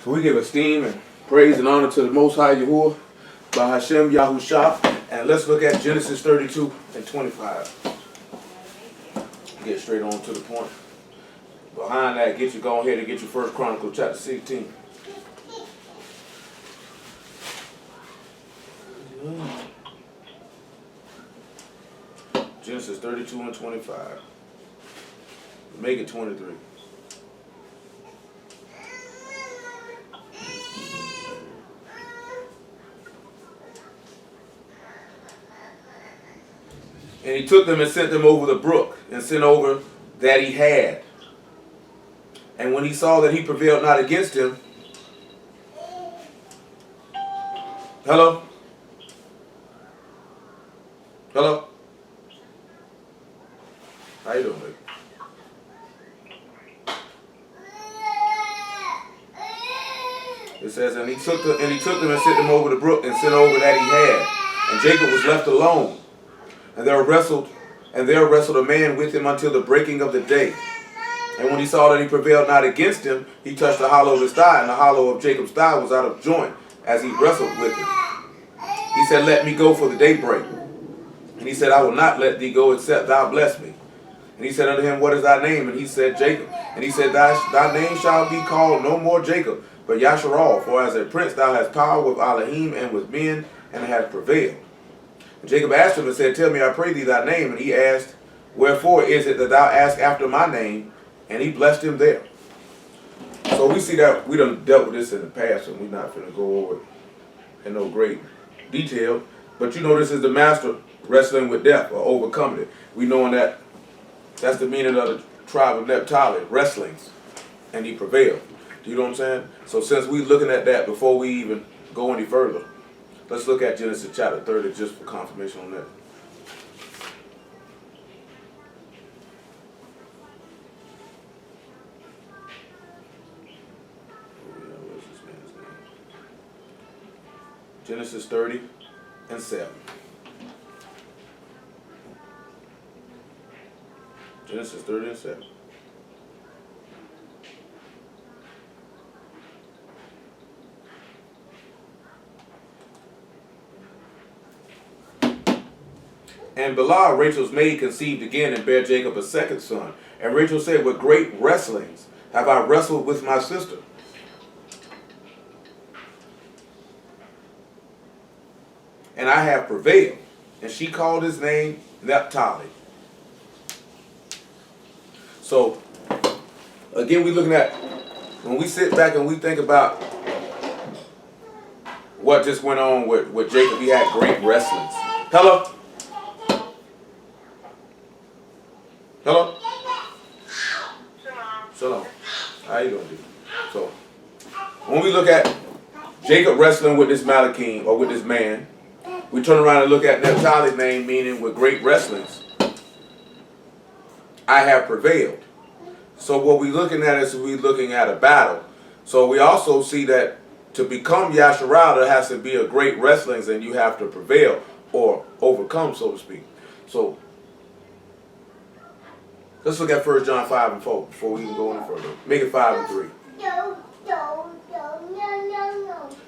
So we give esteem and praise and honor to the Most High Yahuwah by Hashem Yahushua. And let's look at Genesis 32 and 25. Get straight on to the point. Behind that, go ahead and get your First Chronicle chapter 16. Genesis 32 and 25. Make it 23. And he took them and sent them over the brook, and sent over that he had. And when he saw that he prevailed not against him, hello? Hello? How you doing, baby? It says, and he took them and sent them over the brook, and sent over that he had. And Jacob was left alone. And there wrestled a man with him until the breaking of the day. And when he saw that he prevailed not against him, he touched the hollow of his thigh, and the hollow of Jacob's thigh was out of joint, as he wrestled with him. He said, let me go, for the daybreak. And he said, I will not let thee go, except thou bless me. And he said unto him, what is thy name? And he said, Jacob. And he said, thy name shall be called no more Jacob, but Yashar'al, for as a prince thou hast power with Elohim and with men, and hast prevailed. And Jacob asked him and said, tell me, I pray thee, thy name. And he asked, wherefore is it that thou ask after my name? And he blessed him there. So we see that we done dealt with this in the past, and we're not going to go over it in no great detail. But you know, this is the master wrestling with death, or overcoming it. We knowing that that's the meaning of the tribe of Naphtali, wrestlings, and he prevailed. Do you know what I'm saying? So since we're looking at that before we even go any further, let's look at Genesis chapter 30 just for confirmation on that. What's this man's name? Genesis 30 and 7. Genesis 30 and 7. And Bilhah, Rachel's maid, conceived again and bare Jacob a second son. And Rachel said, with great wrestlings have I wrestled with my sister. And I have prevailed. And she called his name Naphtali. So, again, we're looking at, when we sit back and we think about what just went on with Jacob, he had great wrestlings. Hello? Hello? Shalom. How you doing, dude? So, when we look at Jacob wrestling with this Malachim, or with this man, we turn around and look at Naphtali's name, meaning with great wrestlings, I have prevailed. So what we're looking at is we're looking at a battle. So we also see that to become Yashar'al, there has to be a great wrestlings, and you have to prevail or overcome, so to speak. So let's look at 1 John 5 and 4 before we even go any further. Make it 5 and 3.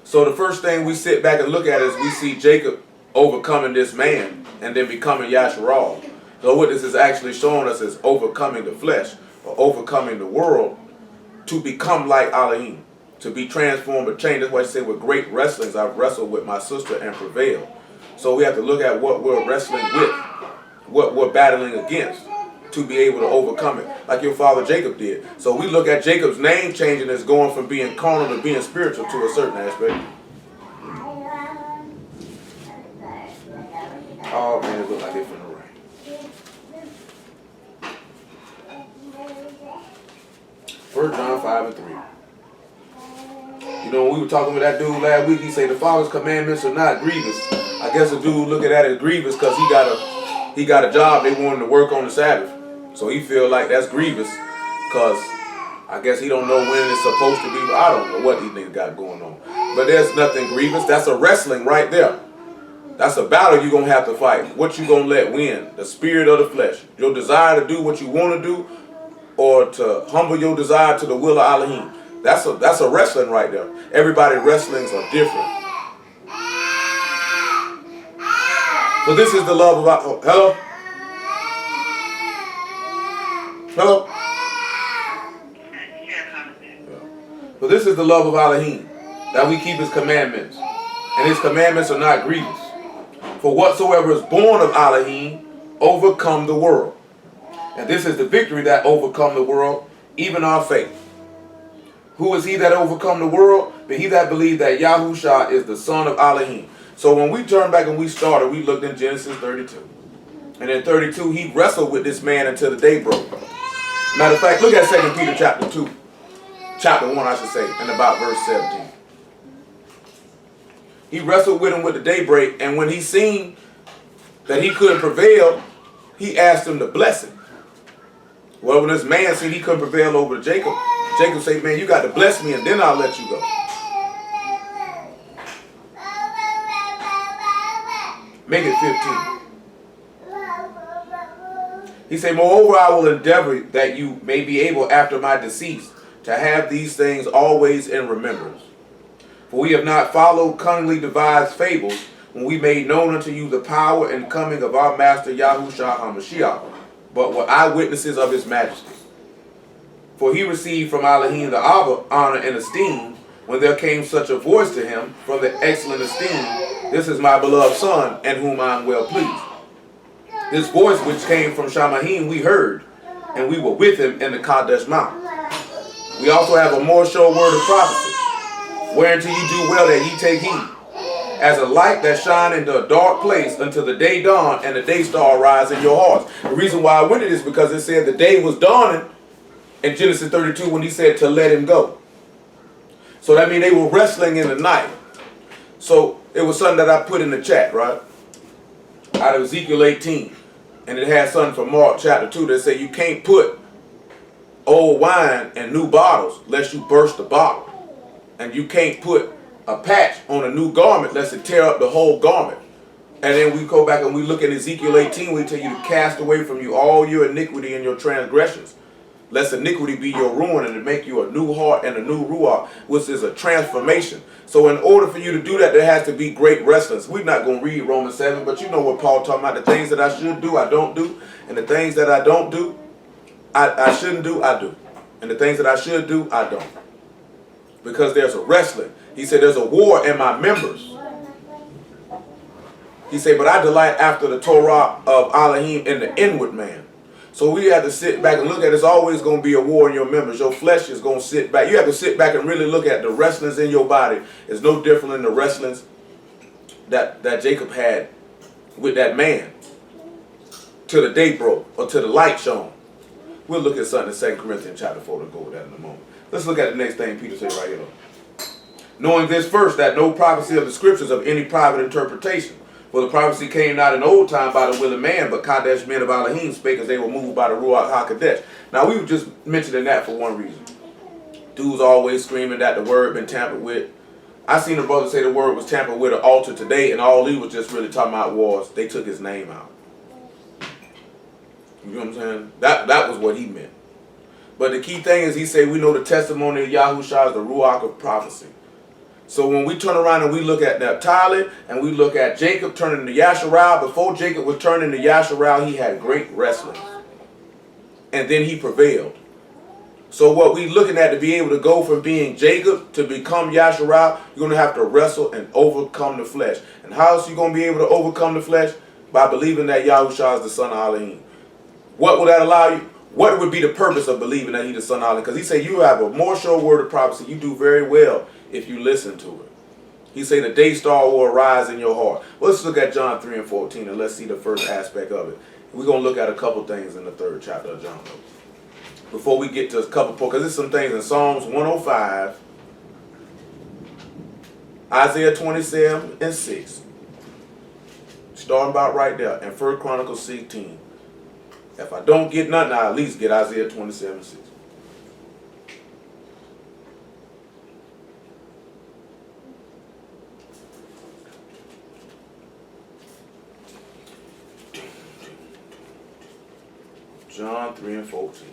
So the first thing we sit back and look at is we see Jacob overcoming this man and then becoming Yashar'al. So what this is actually showing us is overcoming the flesh, or overcoming the world, to become like Elohim, to be transformed or changed. That's why I say with great wrestlings I've wrestled with my sister and prevailed. So we have to look at what we're wrestling with, what we're battling against, to be able to overcome it, like your father Jacob did. So we look at Jacob's name changing as going from being carnal to being spiritual to a certain aspect. Oh man, it looks like it's finna rain. First John 5 and 3. You know, when we were talking with that dude last week, he said the Father's commandments are not grievous. I guess the dude looking at it as grievous because he got a job they wanted to work on the Sabbath. So he feel like that's grievous because I guess he don't know when it's supposed to be. I don't know what these niggas got going on. But there's nothing grievous. That's a wrestling right there. That's a battle you're going to have to fight. What you going to let win? The spirit of the flesh. Your desire to do what you want to do, or to humble your desire to the will of Elohim. That's a wrestling right there. Everybody wrestlings are different. So this is the love of our, hello? Hello? So this is the love of Elohim, that we keep his commandments. And his commandments are not grievous. For whatsoever is born of Elohim overcome the world. And this is the victory that overcome the world, even our faith. Who is he that overcome the world? But he that believed that Yahusha is the son of Elohim. So when we turn back and we started, we looked in Genesis 32. And in 32, he wrestled with this man until the day broke. Matter of fact, look at 2 Peter chapter 2. Chapter 1, I should say, and about verse 17. He wrestled with him with the daybreak, and when he seen that he couldn't prevail, he asked him to bless him. Well, when this man said he couldn't prevail over Jacob, Jacob said, man, you got to bless me and then I'll let you go. Make it 15. He said, moreover, I will endeavor that you may be able after my decease to have these things always in remembrance. For we have not followed cunningly devised fables when we made known unto you the power and coming of our Master Yahushua HaMashiach, but were eyewitnesses of his majesty. For he received from Elohim the honor and esteem when there came such a voice to him from the excellent esteem, this is my beloved son, in whom I am well pleased. This voice which came from Shamahim we heard, and we were with him in the Kadesh Mount. We also have a more sure word of prophecy, whereunto ye do well that ye take heed, as a light that shine into a dark place until the day dawn and the day star rise in your hearts. The reason why I went to this is because it said the day was dawning in Genesis 32 when he said to let him go. So that means they were wrestling in the night. So it was something that I put in the chat, right? Out of Ezekiel 18. And it had something from Mark chapter 2 that said you can't put old wine in new bottles lest you burst the bottle. And you can't put a patch on a new garment lest it tear up the whole garment. And then we go back and we look at Ezekiel 18, we tell you to cast away from you all your iniquity and your transgressions, lest iniquity be your ruin, and to make you a new heart and a new ruach, which is a transformation. So in order for you to do that, there has to be great wrestlers. We're not going to read Romans 7, but you know what Paul talking about. The things that I should do, I don't do. And the things that I don't do, I shouldn't do, I do. And the things that I should do, I don't. Because there's a wrestling. He said there's a war in my members. He said, but I delight after the Torah of Elohim in the inward man. So we have to sit back and look at it. It's always going to be a war in your members. Your flesh is going to sit back. You have to sit back and really look at the wrestlings in your body. It's no different than the wrestlings that Jacob had with that man till the day broke or till the light shone. We'll look at something in 2 Corinthians chapter 4 to go with that in a moment. Let's look at the next thing Peter said right here. Knowing this first, that no prophecy of the scriptures of any private interpretation. For the prophecy came not in old time by the will of man, but Kadesh men of Elohim spake as they were moved by the Ruach HaKadesh. Now we were just mentioning that for one reason. Dudes always screaming that the word been tampered with. I seen a brother say the word was tampered with an altar today, and all he was just really talking about was they took his name out. You know what I'm saying? That was what he meant. But the key thing is he said we know the testimony of Yahushua is the Ruach of prophecy. So when we turn around and we look at Naphtali and we look at Jacob turning to Yashar'al, before Jacob was turning to Yashar'al, he had great wrestling. And then he prevailed. So what we're looking at to be able to go from being Jacob to become Yashar'al, you're going to have to wrestle and overcome the flesh. And how else are you going to be able to overcome the flesh? By believing that Yahushua is the son of Elohim. What will that allow you? What would be the purpose of believing that he's the son of Elohim? Because he said you have a more sure word of prophecy. You do very well if you listen to it. He said the day star will arise in your heart. Well, let's look at John 3 and 14 and let's see the first aspect of it. We're going to look at a couple things in the 3rd chapter of John. Before we get to a couple, because there's some things in Psalms 105, Isaiah 27 and 6. Starting about right there, and 1 Chronicles 16. If I don't get nothing, I'll at least get Isaiah 27 and 6. John 3 and 14.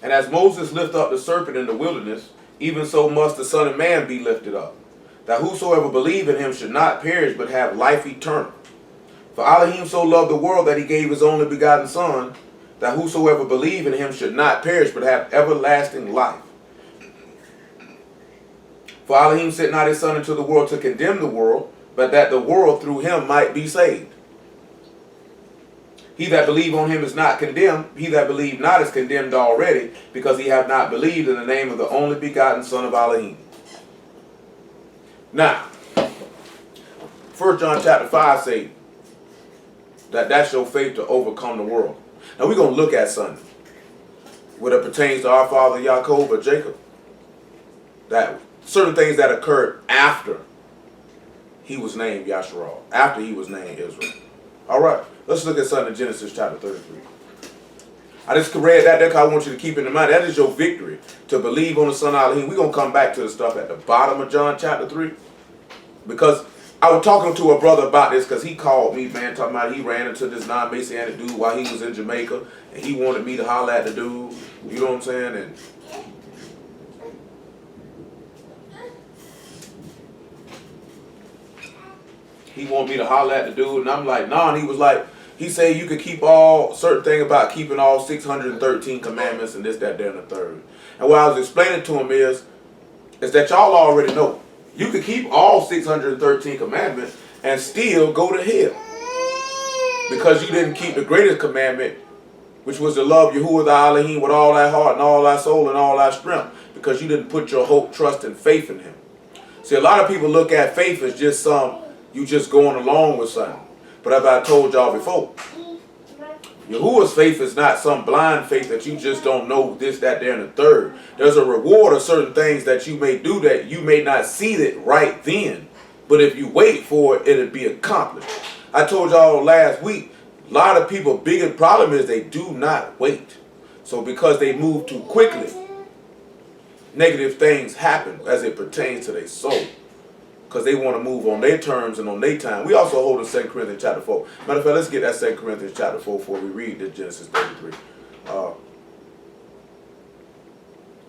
And as Moses lifted up the serpent in the wilderness, even so must the Son of Man be lifted up, that whosoever believe in him should not perish, but have life eternal. For Elohim so loved the world that he gave his only begotten Son, that whosoever believe in him should not perish, but have everlasting life. For Elohim sent not his Son into the world to condemn the world, but that the world through him might be saved. He that believe on him is not condemned. He that believe not is condemned already, because he have not believed in the name of the only begotten Son of Elohim. Now, 1 John chapter 5 say that that's your faith to overcome the world. Now we're going to look at something, whether it pertains to our father Yaakov or Jacob, that certain things that occurred after he was named Yashar'al, after he was named Israel. All right, let's look at something in Genesis chapter 33. I just read that there because I want you to keep in mind that is your victory, to believe on the Son of Elohim. We're going to come back to the stuff at the bottom of John chapter 3, because I was talking to a brother about this because he called me, man, talking about he ran into this non-Messianic dude while he was in Jamaica, and he wanted me to holler at the dude, you know what I'm saying, and he wanted me to holler at the dude, and I'm like, nah, and he was like, he said you could keep all, certain thing about keeping all 613 commandments and this, that, there, and the third. And what I was explaining to him is that y'all already know. You could keep all 613 commandments and still go to hell. Because you didn't keep the greatest commandment, which was to love Yahuwah thy Elohim with all thy heart and all thy soul and all thy strength. Because you didn't put your hope, trust, and faith in him. See, a lot of people look at faith as just you just going along with something. But as I told y'all before, Yahuwah's faith is not some blind faith that you just don't know this, that, there, and the third. There's a reward of certain things that you may do that you may not see it right then. But if you wait for it, it'll be accomplished. I told y'all last week, a lot of people, biggest problem is they do not wait. So because they move too quickly, negative things happen as it pertains to their soul. Because they want to move on their terms and on their time. We also hold in 2 Corinthians chapter 4. Matter of fact, let's get that 2 Corinthians chapter 4 before we read the Genesis 33. Y'all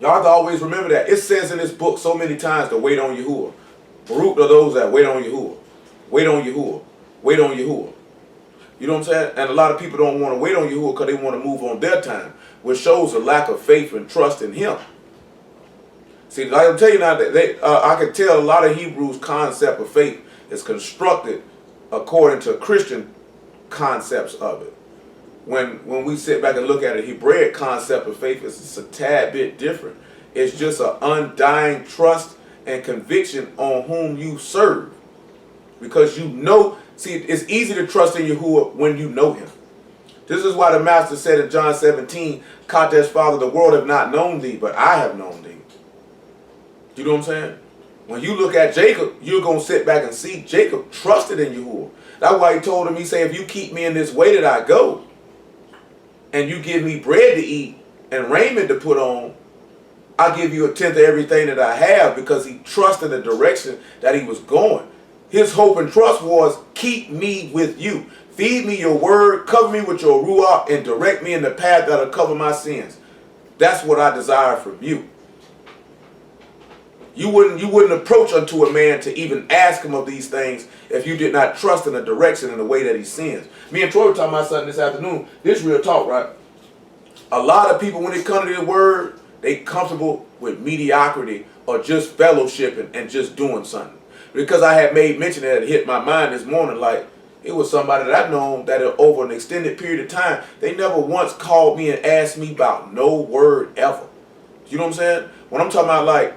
have to always remember that. It says in this book so many times to wait on Yahuwah. Baruch are those that wait on Yahuwah. Wait on Yahuwah. Wait on Yahuwah. You know what I'm saying? And a lot of people don't want to wait on Yahuwah because they want to move on their time, which shows a lack of faith and trust in him. See, I can tell you now that I can tell a lot of Hebrews' concept of faith is constructed according to Christian concepts of it. When we sit back and look at a Hebraic concept of faith, it's a tad bit different. It's just an undying trust and conviction on whom you serve. Because you know, see, it's easy to trust in Yahuwah when you know him. This is why the Master said in John 17, Kadesh, Father, the world have not known thee, but I have known thee. You know what I'm saying? When you look at Jacob, you're going to sit back and see Jacob trusted in Yahuwah. That's why he told him, he said, if you keep me in this way that I go, and you give me bread to eat and raiment to put on, I'll give you a tenth of everything that I have, because he trusted the direction that he was going. His hope and trust was, keep me with you. Feed me your word, cover me with your ruach, and direct me in the path that'll cover my sins. That's what I desire from you. You wouldn't approach unto a man to even ask him of these things if you did not trust in the direction and the way that he sins. Me and Troy were talking about something this afternoon. This real talk, right? A lot of people, when they come to the word, they comfortable with mediocrity or just fellowshipping and just doing something. Because I had made mention that it hit my mind this morning, like it was somebody that I've known that over an extended period of time, they never once called me and asked me about no word ever. You know what I'm saying? When I'm talking about like,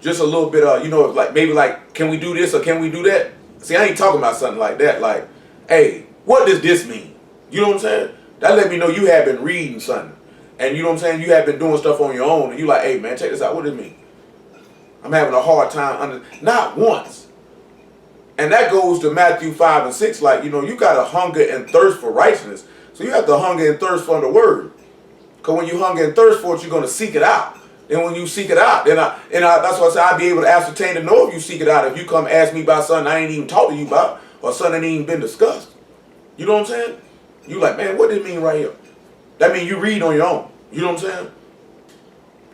just a little bit of, like maybe like, can we do this or can we do that? See, I ain't talking about something like that. Like, hey, what does this mean? You know what I'm saying? That let me know you have been reading something. And you know what I'm saying? You have been doing stuff on your own. And you like, hey, man, check this out. What does it mean? I'm having a hard time not once. And that goes to Matthew 5 and 6. Like, you got to hunger and thirst for righteousness. So you have to hunger and thirst for the word. Because when you hunger and thirst for it, you're going to seek it out. Then when you seek it out, that's why I say I'll be able to ascertain to know if you seek it out. If you come ask me about something I ain't even talked to you about, or something that ain't even been discussed. You know what I'm saying? You like, man, what does it mean right here? That means you read on your own. You know what I'm saying?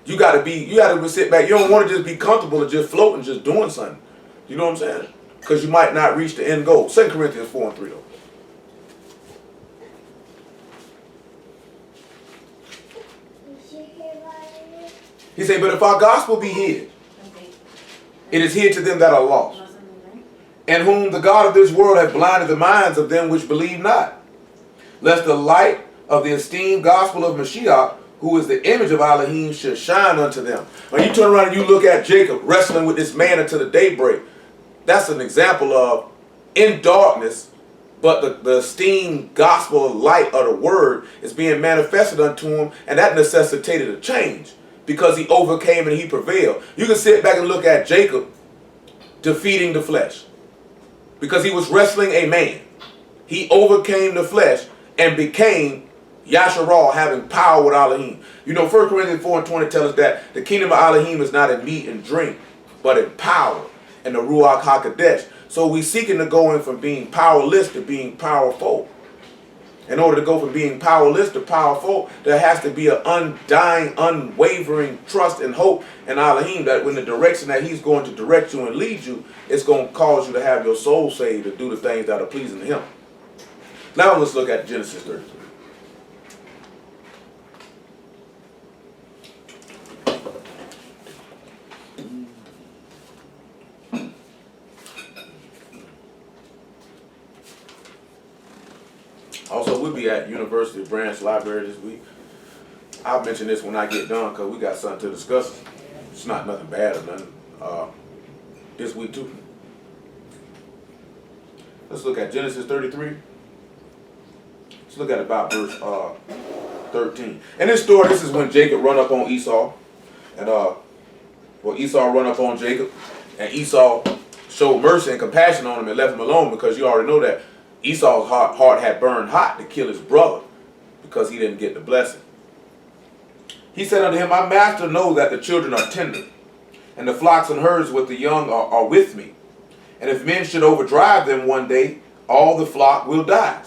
You gotta sit back. You don't want to just be comfortable and just floating, just doing something. You know what I'm saying? Because you might not reach the end goal. 2 Corinthians 4:3 though. He said, but if our gospel be hid, it is hid to them that are lost, and whom the God of this world hath blinded the minds of them which believe not, lest the light of the esteemed gospel of Mashiach, who is the image of Elohim, should shine unto them. When you turn around and you look at Jacob wrestling with this man until the daybreak, that's an example of in darkness, but the esteemed gospel of light of the word is being manifested unto him, and that necessitated a change because he overcame and he prevailed. You can sit back and look at Jacob defeating the flesh because he was wrestling a man. He overcame the flesh and became Yashar'al, having power with Elohim. You know, 1 Corinthians 4:20 tells us that the kingdom of Elohim is not in meat and drink, but in power and the Ruach HaKodesh. So we seeking to go in from being powerless to being powerful. In order to go from being powerless to powerful, there has to be an undying, unwavering trust and hope in Elohim that when the direction that he's going to direct you and lead you, it's going to cause you to have your soul saved to do the things that are pleasing to him. Now let's look at Genesis 33. Also, we'll be at University Branch Library this week. I'll mention this when I get done because we got something to discuss. It's not nothing bad or nothing. This week too. Let's look at Genesis 33. Let's look at about verse 13. In this story, this is when Jacob run up on Esau. And Esau run up on Jacob. And Esau showed mercy and compassion on him and left him alone because you already know that Esau's heart had burned hot to kill his brother because he didn't get the blessing. He said unto him, my master knows that the children are tender, and the flocks and herds with the young are with me. And if men should overdrive them one day, all the flock will die.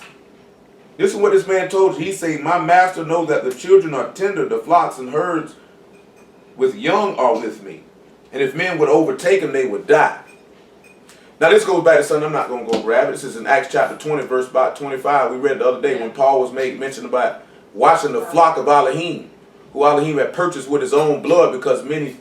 This is what this man told you. He said, my master knows that the children are tender, the flocks and herds with young are with me. And if men would overtake them, they would die. Now this goes back to something I'm not going to go grab it. This is in Acts chapter 20, verse about 25. We read the other day when Paul was made mention about watching the flock of Elohim, who Elohim had purchased with his own blood because many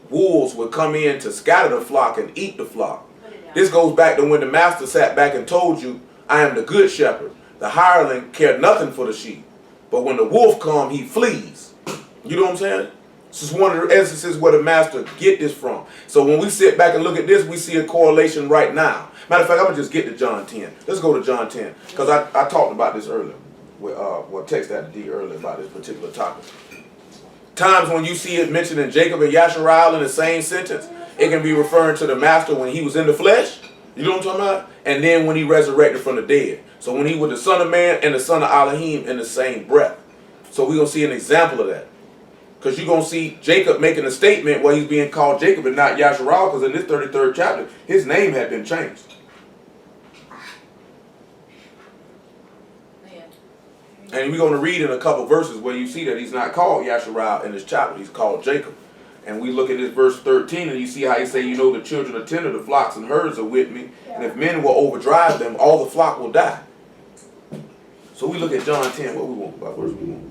wolves would come in to scatter the flock and eat the flock. This goes back to when the master sat back and told you, I am the good shepherd. The hireling cared nothing for the sheep. But when the wolf come, he flees. You know what I'm saying? This is one of the instances where the master get this from. So when we sit back and look at this, we see a correlation right now. Matter of fact, I'm going to just get to John 10. Let's go to John 10. Because I talked about this earlier. Text that to D earlier about this particular topic. Times when you see it mentioned in Jacob and Yashar'al in the same sentence, it can be referring to the master when he was in the flesh. You know what I'm talking about? And then when he resurrected from the dead. So when he was the son of man and the son of Elohim in the same breath. So we're going to see an example of that. Because you're going to see Jacob making a statement where he's being called Jacob and not Yashar'al, because in this 33rd chapter, his name had been changed. And we're going to read in a couple verses where you see that he's not called Yashar'al in this chapter. He's called Jacob. And we look at this verse 13 and you see how he say, you know, the children are tender, the flocks and herds are with me. And if men will overdrive them, all the flock will die. So we look at John 10. What we want? What verse we want?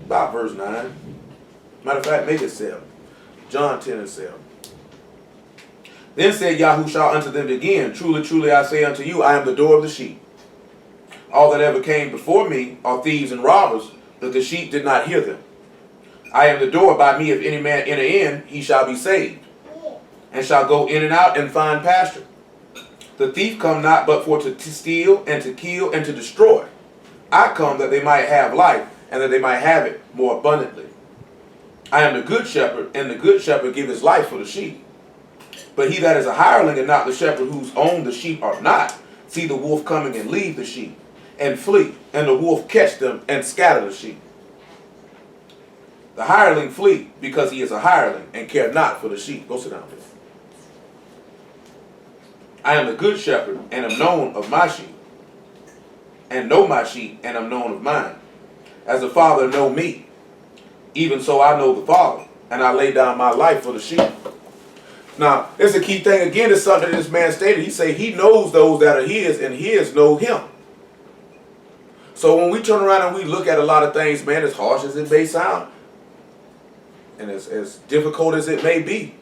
About verse 9. Matter of fact, make it 7. John 10 and 7. Then said Yahushua unto them again, truly, truly, I say unto you, I am the door of the sheep. All that ever came before me are thieves and robbers, but the sheep did not hear them. I am the door. By me, if any man enter in, he shall be saved, and shall go in and out and find pasture. The thief come not but for to steal and to kill and to destroy. I come that they might have life, and that they might have it more abundantly. I am the good shepherd, and the good shepherd give his life for the sheep. But he that is a hireling and not the shepherd whose own the sheep are not, see the wolf coming and leave the sheep, and flee, and the wolf catch them and scatter the sheep. The hireling flee because he is a hireling and care not for the sheep. Go sit down, please. I am the good shepherd and am known of my sheep. and know my sheep, and am known of mine. As the Father know me, even so I know the Father, and I lay down my life for the sheep. Now, it's a key thing again, is something that this man stated. He said he knows those that are his, and his know him. So when we turn around and we look at a lot of things, man, as harsh as it may sound, and as difficult as it may be,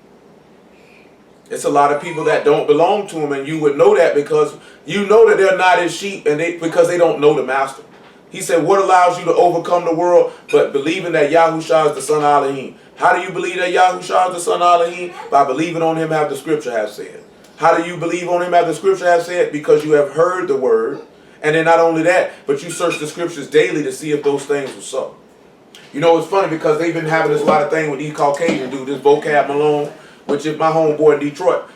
it's a lot of people that don't belong to him, and you would know that because you know that they're not his sheep, and because they don't know the master. He said, what allows you to overcome the world but believing that Yahushua is the son of Elohim? How do you believe that Yahushua is the son of Elohim? By believing on him as the scripture has said. How do you believe on him as the scripture has said? Because you have heard the word. And then not only that, but you search the scriptures daily to see if those things were so. You know, it's funny because they've been having this lot of thing with these Caucasian dudes, this vocab Malone, which is my homeboy in Detroit.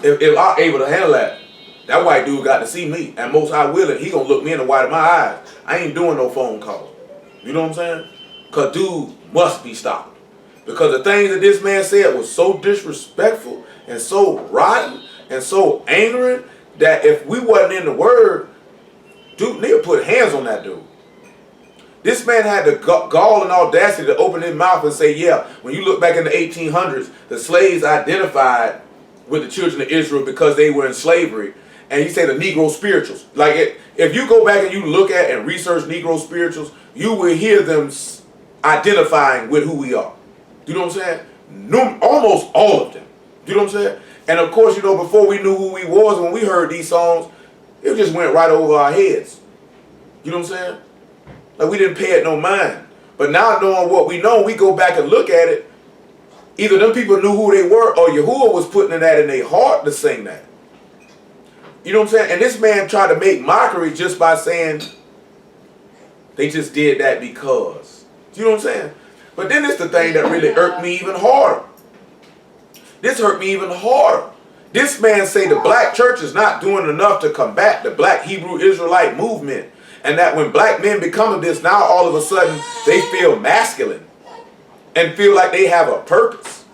If I'm able to handle that, that white dude got to see me, and most high willing, he gonna look me in the white of my eyes. I ain't doing no phone calls. You know what I'm saying? Because dude must be stopped. Because the things that this man said was so disrespectful and so rotten and so angering that if we wasn't in the word, dude, they'll put hands on that dude. This man had the gall and audacity to open his mouth and say, yeah, when you look back in the 1800s, the slaves identified with the children of Israel because they were in slavery. And he said the Negro spirituals. Like, if you go back and you look at and research Negro spirituals, you will hear them identifying with who we are. You know what I'm saying? Almost all of them. You know what I'm saying? And of course, you know, before we knew who we was, when we heard these songs, it just went right over our heads. You know what I'm saying? Like, we didn't pay it no mind. But now knowing what we know, we go back and look at it. Either them people knew who they were, or Yahuwah was putting that in their heart to sing that. You know what I'm saying? And this man tried to make mockery just by saying they just did that because. You know what I'm saying? But then it's the thing that really irked me even harder. This hurt me even harder. This man say the black church is not doing enough to combat the black Hebrew Israelite movement. And that when black men become this, now all of a sudden they feel masculine and feel like they have a purpose.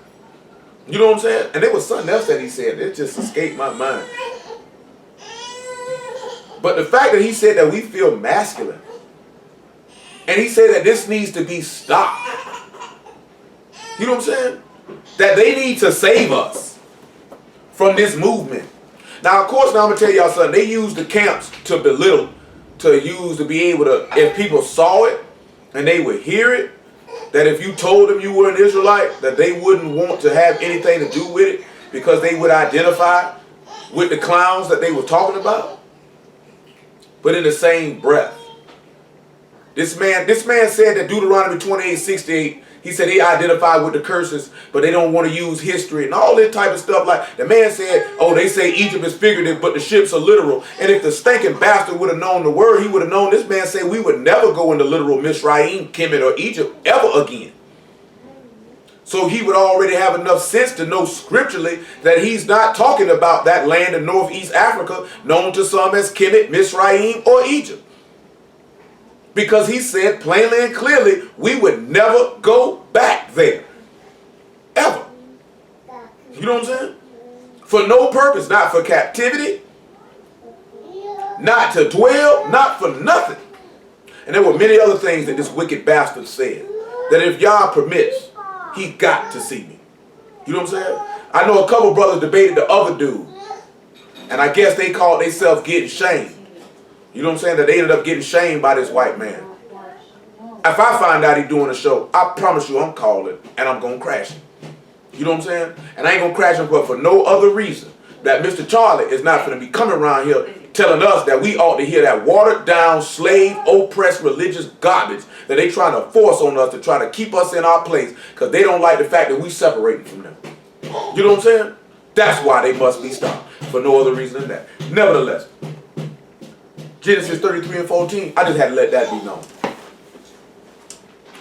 You know what I'm saying? And there was something else that he said. It just escaped my mind. But the fact that he said that we feel masculine, and he said that this needs to be stopped. You know what I'm saying? That they need to save us from this movement. Now, of course, now I'm going to tell y'all something. They use the camps to belittle, to be able to, if people saw it and they would hear it, that if you told them you were an Israelite, that they wouldn't want to have anything to do with it because they would identify with the clowns that they were talking about. But in the same breath, this man said that Deuteronomy 28:68, he said he identified with the curses, but they don't want to use history and all this type of stuff. Like the man said, oh, they say Egypt is figurative, but the ships are literal. And if the stinking bastard would have known the word, he would have known. This man said we would never go into literal Misraim, Kemet, or Egypt ever again. So he would already have enough sense to know scripturally that he's not talking about that land in Northeast Africa known to some as Kemet, Misraim, or Egypt. Because he said plainly and clearly we would never go back there. Ever. You know what I'm saying? For no purpose. Not for captivity. Not to dwell. Not for nothing. And there were many other things that this wicked bastard said. That if Yah permits, he got to see me. You know what I'm saying? I know a couple brothers debated the other dude. And I guess they called themselves getting shamed. You know what I'm saying? That they ended up getting shamed by this white man. If I find out he's doing a show, I promise you I'm calling and I'm going to crash him. You know what I'm saying? And I ain't going to crash him but for no other reason. That Mr. Charlie is not going to be coming around here telling us that we ought to hear that watered down, slave, oppressed, religious garbage that they trying to force on us to try to keep us in our place because they don't like the fact that we separated from them. You know what I'm saying? That's why they must be stopped. For no other reason than that. Nevertheless, Genesis 33:14, I just had to let that be known.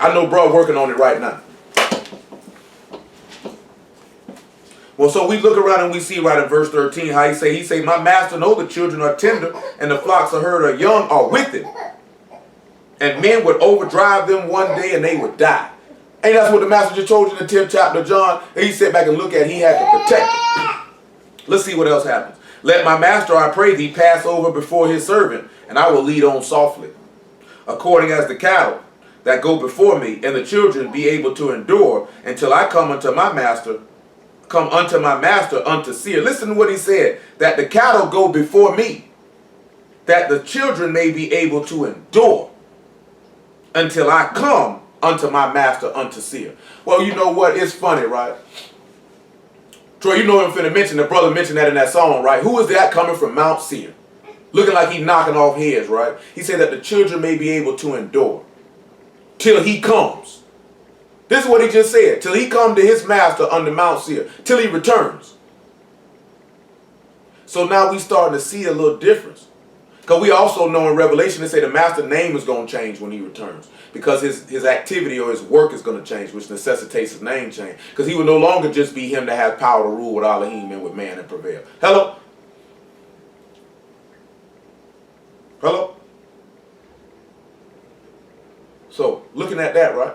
I know bro working on it right now. Well, so we look around and we see right in verse 13 how he say, my master know the children are tender and the flocks of herd are young are with him. And men would overdrive them one day and they would die. Ain't that's what the master just told you in the 10th chapter of John? And he sat back and looked at it, he had to protect them. Let's see what else happens. Let my master, I pray thee, pass over before his servant, and I will lead on softly, according as the cattle that go before me, and the children be able to endure until I come unto my master unto seer. Listen to what he said, that the cattle go before me, that the children may be able to endure until I come unto my master unto seer. Well, you know what? It's funny, right? Troy, you know what I'm finna mention. The brother mentioned that in that song, right? Who is that coming from Mount Seir? Looking like he knocking off heads, right? He said that the children may be able to endure till he comes. This is what he just said. Till he come to his master under Mount Seir. Till he returns. So now we starting to see a little difference. Because we also know in Revelation, they say the master's name is going to change when he returns. Because his activity or his work is going to change, which necessitates his name change. Because he will no longer just be him to have power to rule with Elohim and with man and prevail. Hello? Hello? So, looking at that, right?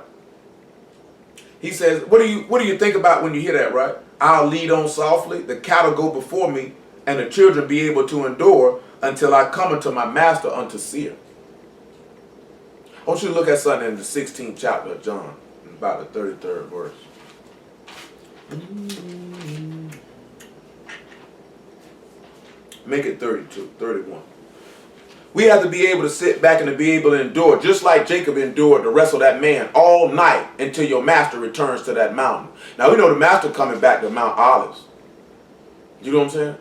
He says, what do you think about when you hear that, right? I'll lead on softly, the cattle go before me, and the children be able to endure until I come unto my master unto seer. I want you to look at something in the 16th chapter of John, about the 33rd verse. Make it 32, 31. We have to be able to sit back and to be able to endure, just like Jacob endured to wrestle that man all night until your master returns to that mountain. Now we know the master coming back to Mount Olives. You know what I'm saying?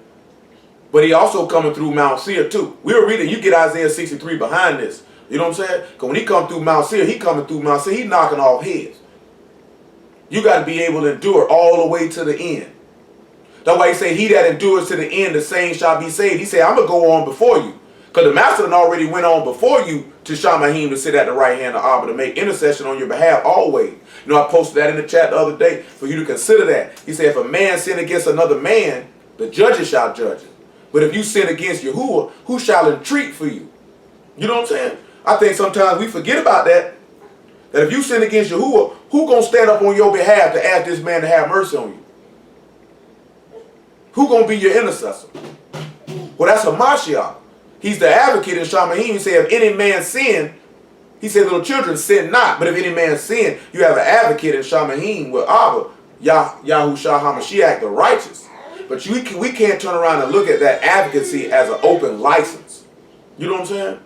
But he also coming through Mount Seir too. We were reading, you get Isaiah 63 behind this. You know what I'm saying? Because when he come through Mount Seir, he coming through Mount Seir, he knocking off heads. You got to be able to endure all the way to the end. That's why he say, he that endures to the end, the same shall be saved. He said, I'm going to go on before you. Because the master already went on before you to Shamahim to sit at the right hand of Abba to make intercession on your behalf always. You know, I posted that in the chat the other day for you to consider that. He said, if a man sin against another man, the judges shall judge him. But if you sin against Yahuwah, who shall entreat for you? You know what I'm saying? I think sometimes we forget about that. That if you sin against Yahuwah, who going to stand up on your behalf to ask this man to have mercy on you? Who going to be your intercessor? Well, that's a Mashiach. He's the advocate in Shamahim. He said, if any man sin, he said, little children, sin not. But if any man sin, you have an advocate in Shamahim with Abba, Yahushua HaMashiach, the righteous. But we can't turn around and look at that advocacy as an open license. You know what I'm saying?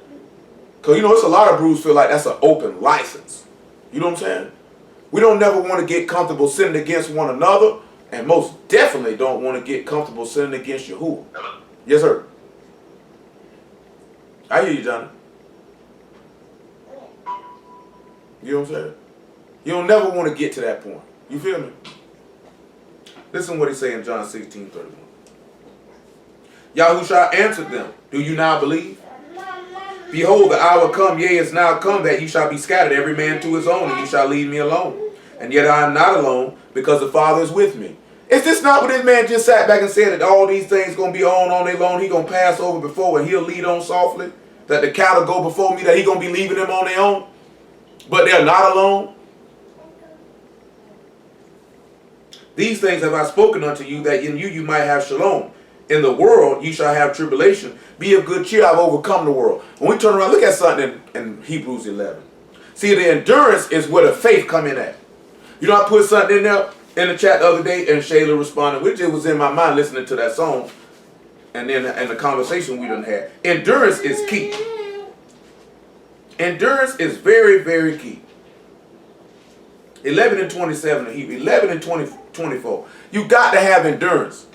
Because, you know, it's a lot of brews feel like that's an open license. You know what I'm saying? We don't never want to get comfortable sinning against one another, and most definitely don't want to get comfortable sinning against Yahuwah. Yes, sir. I hear you, Johnny. You know what I'm saying? You don't never want to get to that point. You feel me? Listen to what he say in John 16:31. Yahushua answered them, do you now believe? Behold, the hour come, yea, is now come, that you shall be scattered, every man to his own, and you shall leave me alone. And yet I am not alone, because the Father is with me. Is this not what this man just sat back and said, that all these things going to be on their own? He going to pass over before, and he'll lead on softly? That the cattle go before me, that he going to be leaving them on their own? But they're not alone? These things have I spoken unto you, that in you might have shalom. In the world you shall have tribulation. Be of good cheer, I've overcome the world. When we turn around, look at something in Hebrews 11. See, the endurance is where the faith come in at. You know, I put something in there in the chat the other day, and Shayla responded, which it was in my mind listening to that song, and then and the conversation we done had. Endurance is key. Endurance is very, very key. 11 and 27, 11 and 24. You got to have endurance.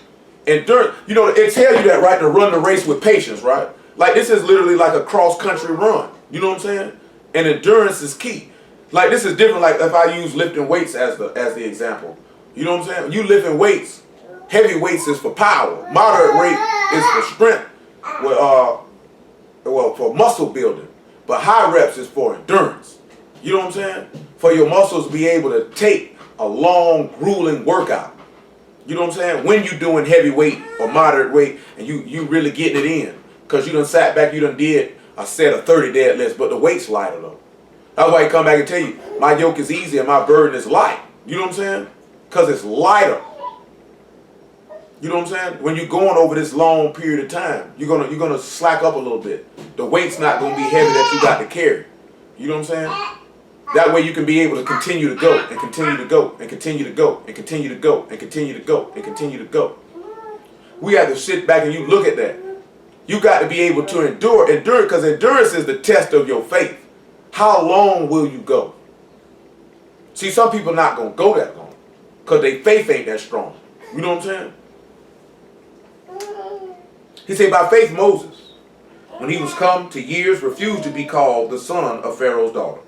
Endurance, you know, it tells you that, right, to run the race with patience, right? Like, this is literally like a cross-country run. You know what I'm saying? And endurance is key. Like, this is different, like, if I use lifting weights as the example. You know what I'm saying? You lifting weights, heavy weights is for power. Moderate weight is for strength, well, for muscle building. But high reps is for endurance. You know what I'm saying? For your muscles to be able to take a long, grueling workout. You know what I'm saying? When you doing heavy weight or moderate weight, and you really getting it in. Because you done sat back, you done did a set of 30 deadlifts, but the weight's lighter though. That's why he come back and tell you, my yoke is easy and my burden is light. You know what I'm saying? Because it's lighter. You know what I'm saying? When you're going over this long period of time, you're gonna slack up a little bit. The weight's not gonna be heavy that you got to carry. You know what I'm saying? That way you can be able to continue to go and continue to go and continue to go and continue to go and continue to go and continue to go. We have to sit back and you look at that. You got to be able to endure because endurance is the test of your faith. How long will you go? See, some people not gonna go that long because their faith ain't that strong. You know what I'm saying? He said, by faith Moses, when he was come to years, refused to be called the son of Pharaoh's daughter,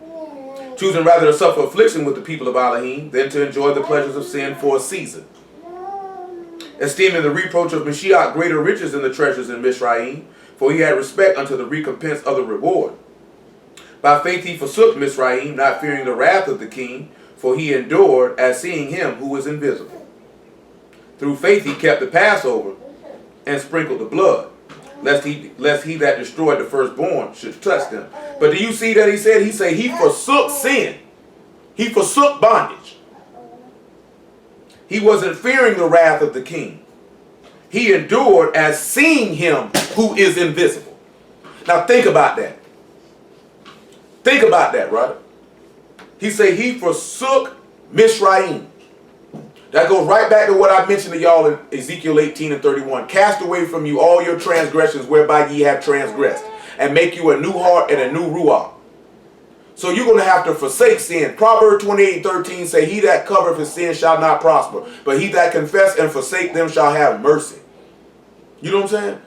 choosing rather to suffer affliction with the people of Elohim than to enjoy the pleasures of sin for a season, esteeming the reproach of Mashiach greater riches than the treasures in Mizraim, for he had respect unto the recompense of the reward. By faith he forsook Mizraim, not fearing the wrath of the king, for he endured as seeing him who was invisible. Through faith he kept the Passover and sprinkled the blood, lest he that destroyed the firstborn should touch them. But do you see that he said he forsook sin. He forsook bondage. He wasn't fearing the wrath of the king. He endured as seeing him who is invisible. Now think about that. Think about that, right? He said he forsook Mizraim. That goes right back to what I mentioned to y'all in Ezekiel 18 and 31. Cast away from you all your transgressions whereby ye have transgressed, and make you a new heart and a new ruach. So you're going to have to forsake sin. Proverbs 28:13 say, he that covereth his sin shall not prosper, but he that confess and forsake them shall have mercy. You know what I'm saying?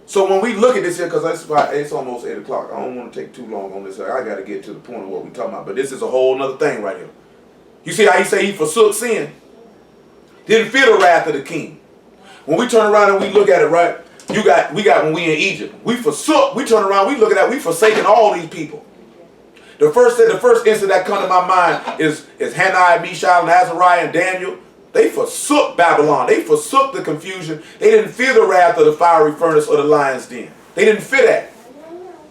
So when we look at this here, because it's almost 8 o'clock. I don't want to take too long on this. I got to get to the point of what we're talking about. But this is a whole nother thing right here. You see how he say he forsook sin? Didn't fear the wrath of the king. When we turn around and we look at it, right? We got when we in Egypt. We turn around, we look at that, we forsaken all these people. The first incident that comes to my mind is Hananiah, Mishael, and Azariah, and Daniel. They forsook Babylon. They forsook the confusion. They didn't fear the wrath of the fiery furnace or the lion's den. They didn't fear that.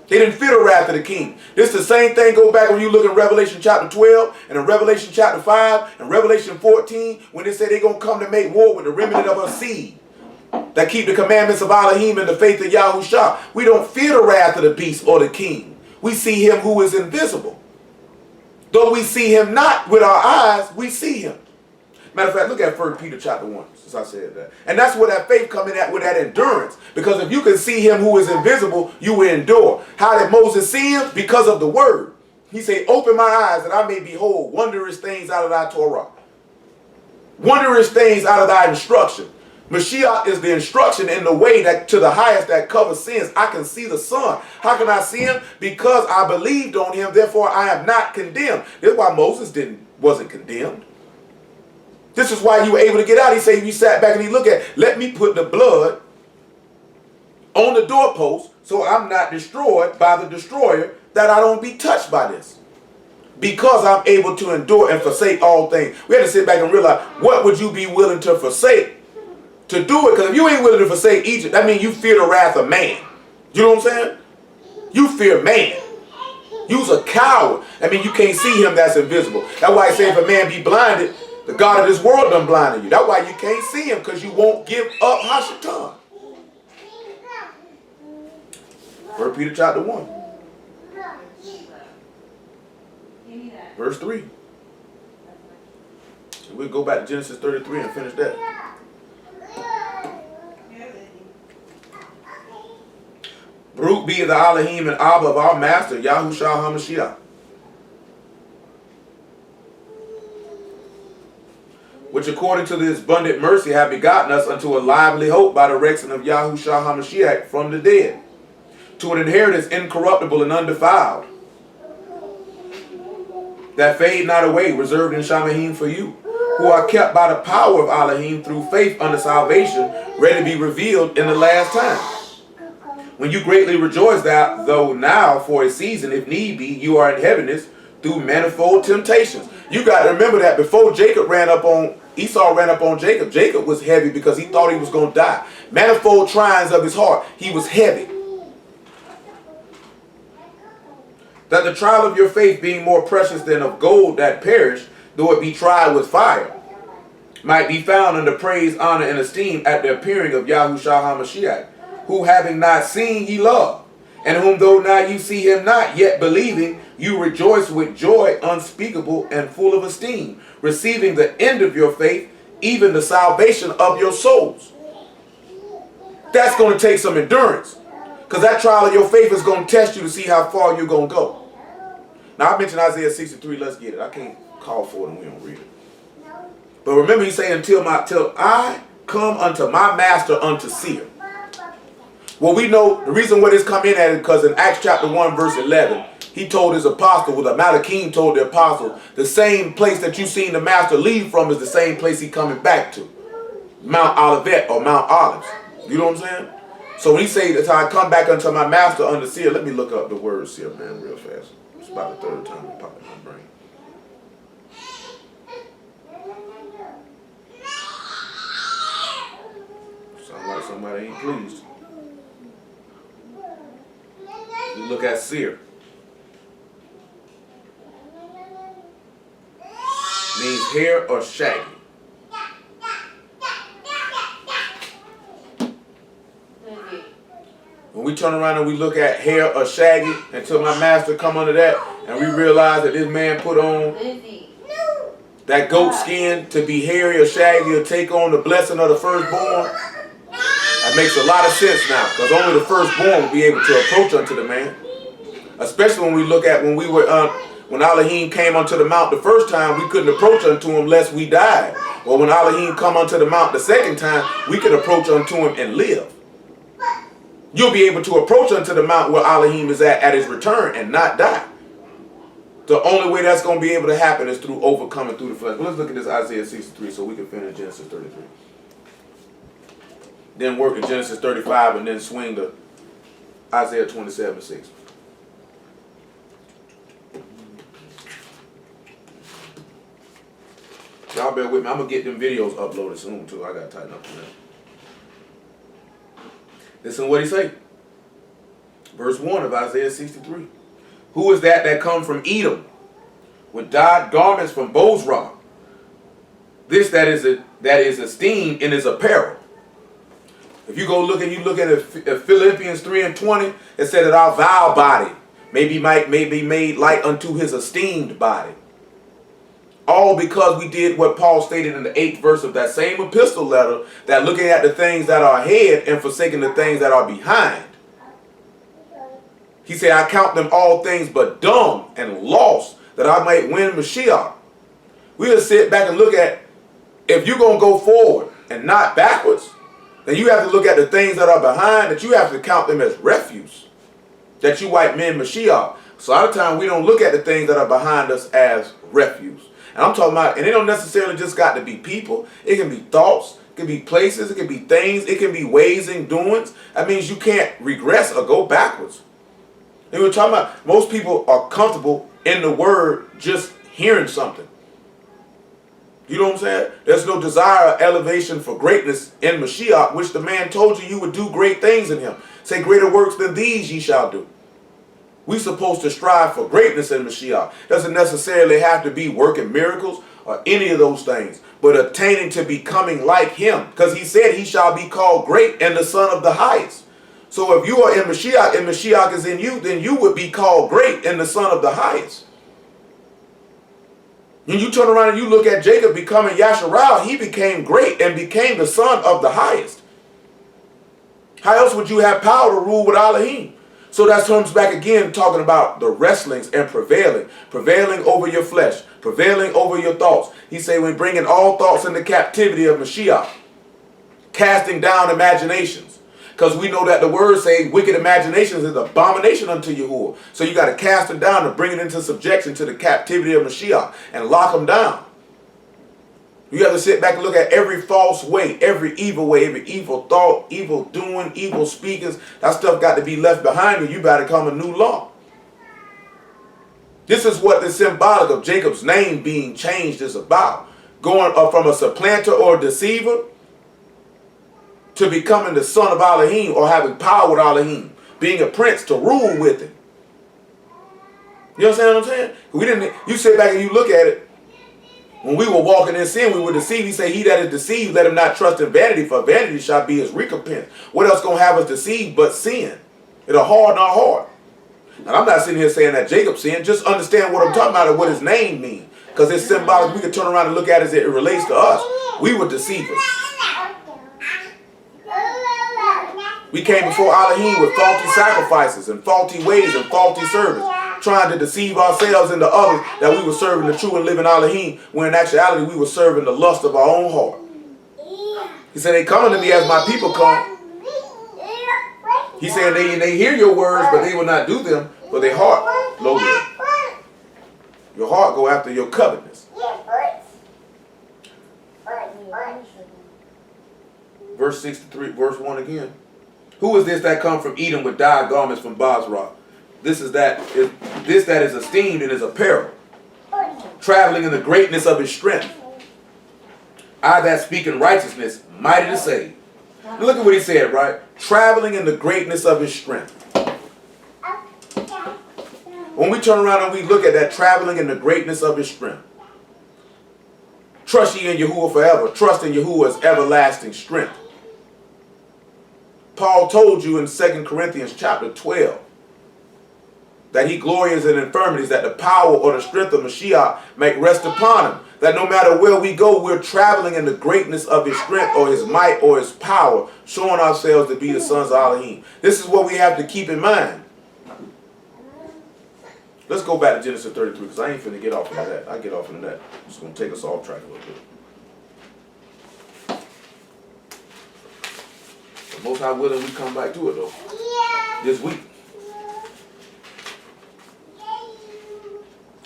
They didn't fear the wrath of the king. This the same thing go back when you look at Revelation chapter 12 and in Revelation chapter 5 and Revelation 14 when they say they're going to come to make war with the remnant of a seed that keep the commandments of Elohim and the faith of Yahushua. We don't fear the wrath of the beast or the king. We see him who is invisible. Though we see him not with our eyes, we see him. Matter of fact, look at 1 Peter chapter 1, since I said that. And that's where that faith comes in at, with that endurance. Because if you can see him who is invisible, you will endure. How did Moses see him? Because of the word. He said, open my eyes that I may behold wondrous things out of thy Torah. Wondrous things out of thy instruction. Mashiach is the instruction in the way that to the highest that covers sins. I can see the Son. How can I see him? Because I believed on him, therefore I am not condemned. This is why Moses wasn't condemned. This is why you were able to get out. He said, he sat back and he looked at, let me put the blood on the doorpost so I'm not destroyed by the destroyer, that I don't be touched by this. Because I'm able to endure and forsake all things. We had to sit back and realize, what would you be willing to forsake to do it? Because if you ain't willing to forsake Egypt, that means you fear the wrath of man. You know what I'm saying? You fear man. You's a coward. I mean, you can't see him that's invisible. That's why I say if a man be blinded, the God of this world done blinded you. That's why you can't see him, because you won't give up Hashatan. 1 Peter chapter 1. Verse 3. We'll go back to Genesis 33 and finish that. Baruch be the Elohim and Abba of our Master, Yahushua HaMashiach, which according to his abundant mercy have begotten us unto a lively hope by the resurrection of Yahushua HaMashiach from the dead, to an inheritance incorruptible and undefiled, that fade not away, reserved in Shamahim for you, who are kept by the power of Elohim through faith unto salvation, ready to be revealed in the last time. When you greatly rejoice that, though now for a season, if need be, you are in heaviness through manifold temptations. You got to remember that before Esau ran up on Jacob, Jacob was heavy because he thought he was going to die. Manifold trials of his heart, he was heavy. That the trial of your faith being more precious than of gold that perish, though it be tried with fire, might be found under praise, honor, and esteem at the appearing of Yahushua HaMashiach, who having not seen ye love, and whom though now you see him not, yet believing, you rejoice with joy unspeakable and full of esteem, receiving the end of your faith, even the salvation of your souls. That's going to take some endurance, because that trial of your faith is going to test you to see how far you're going to go. Now, I mentioned Isaiah 63. Let's get it. I can't call for it and we don't read it. But remember, he said, till I come unto my master unto seer. Well, we know the reason why this come in at it, because in Acts chapter 1, verse 11, he told his apostle, well, the Malachim told the apostle, the same place that you seen the master leave from is the same place he coming back to. Mount Olivet or Mount Olives. You know what I'm saying? So when he say that I come back unto my master unto seer, let me look up the word seer, man, real fast. It's about the third time it popped in my brain. Sound like somebody ain't pleased. You look at seer. Means hair or shaggy. When we turn around and we look at hair or shaggy, until my master come under that, and we realize that this man put on that goat skin to be hairy or shaggy or take on the blessing of the firstborn, that makes a lot of sense now, because only the firstborn will be able to approach unto the man. Especially when we look at when Elohim came onto the mount the first time, we couldn't approach unto him lest we died. Or when Elohim come onto the mount the second time, we could approach unto him and live. You'll be able to approach unto the mount where Elohim is at his return and not die. The only way that's going to be able to happen is through overcoming through the flesh. But let's look at this Isaiah 63 so we can finish Genesis 33. Then work in Genesis 35 and then swing to Isaiah 27:6. Y'all bear with me. I'm going to get them videos uploaded soon too. I got to tighten up on that. Listen to what he say. Verse 1 of Isaiah 63. Who is that come from Edom with dyed garments from Bozrah? This that is esteemed in his apparel. If you go look and you look at Philippians 3:20, it said that our vile body may be made like unto his esteemed body. All because we did what Paul stated in the 8th verse of that same epistle letter, that looking at the things that are ahead and forsaking the things that are behind. He said, I count them all things but dung and lost, that I might win Mashiach. We just sit back and look at, if you're going to go forward and not backwards, then you have to look at the things that are behind, that you have to count them as refuse, that you might win Mashiach. So a lot of times we don't look at the things that are behind us as refuse. And I'm talking about, and it don't necessarily just got to be people. It can be thoughts, it can be places, it can be things, it can be ways and doings. That means you can't regress or go backwards. And we're talking about, most people are comfortable in the word just hearing something. You know what I'm saying? There's no desire or elevation for greatness in Mashiach, which the man told you would do great things in him. Say, greater works than these ye shall do. We're supposed to strive for greatness in Mashiach. Doesn't necessarily have to be working miracles or any of those things, but attaining to becoming like him. Because he said he shall be called great and the Son of the highest. So if you are in Mashiach and Mashiach is in you, then you would be called great and the Son of the highest. When you turn around and you look at Jacob becoming Yashar'al, he became great and became the Son of the highest. How else would you have power to rule with Elohim? So that comes back again talking about the wrestlings and prevailing. Prevailing over your flesh. Prevailing over your thoughts. He said we're bringing all thoughts into captivity of Mashiach. Casting down imaginations. Because we know that the word say wicked imaginations is abomination unto Yahuwah. So you got to cast them down and bring it into subjection to the captivity of Mashiach. And lock them down. You have to sit back and look at every false way, every evil thought, evil doing, evil speakings. That stuff got to be left behind you. You got to come a new law. This is what the symbolic of Jacob's name being changed is about. Going up from a supplanter or a deceiver to becoming the son of Elohim or having power with Elohim. Being a prince to rule with it. You understand what I'm saying? You sit back and you look at it. When we were walking in sin, we were deceived. He said, he that is deceived, let him not trust in vanity, for vanity shall be his recompense. What else going to have us deceived but sin? It'll harden our heart. And I'm not sitting here saying that Jacob sinned. Just understand what I'm talking about and what his name means. Because it's symbolic. We can turn around and look at it as it relates to us. We were deceivers. We came before Elohim with faulty sacrifices and faulty ways and faulty service, trying to deceive ourselves and the others that we were serving the true and living Elohim, when in actuality we were serving the lust of our own heart. He said, they coming to me as my people come. He said, they hear your words, but they will not do them, for their heart low down. Your heart go after your covetousness. Verse 63, verse 1 again. Who is this that come from Edom with dyed garments from Basra? This that is esteemed in his apparel, traveling in the greatness of his strength. I that speak in righteousness, mighty to save. Now look at what he said, right? Traveling in the greatness of his strength. When we turn around and we look at that, traveling in the greatness of his strength. Trust ye in Yahuwah forever. Trust in Yahuwah's everlasting strength. Paul told you in 2 Corinthians chapter 12 that he glories in infirmities, that the power or the strength of Mashiach may rest upon him. That no matter where we go, we're traveling in the greatness of his strength or his might or his power, showing ourselves to be the sons of Elohim. This is what we have to keep in mind. Let's go back to Genesis 33, because I ain't finna get off of that. I get off of that. It's going to take us off track a little bit. But most high willing, we come back to it though. This week.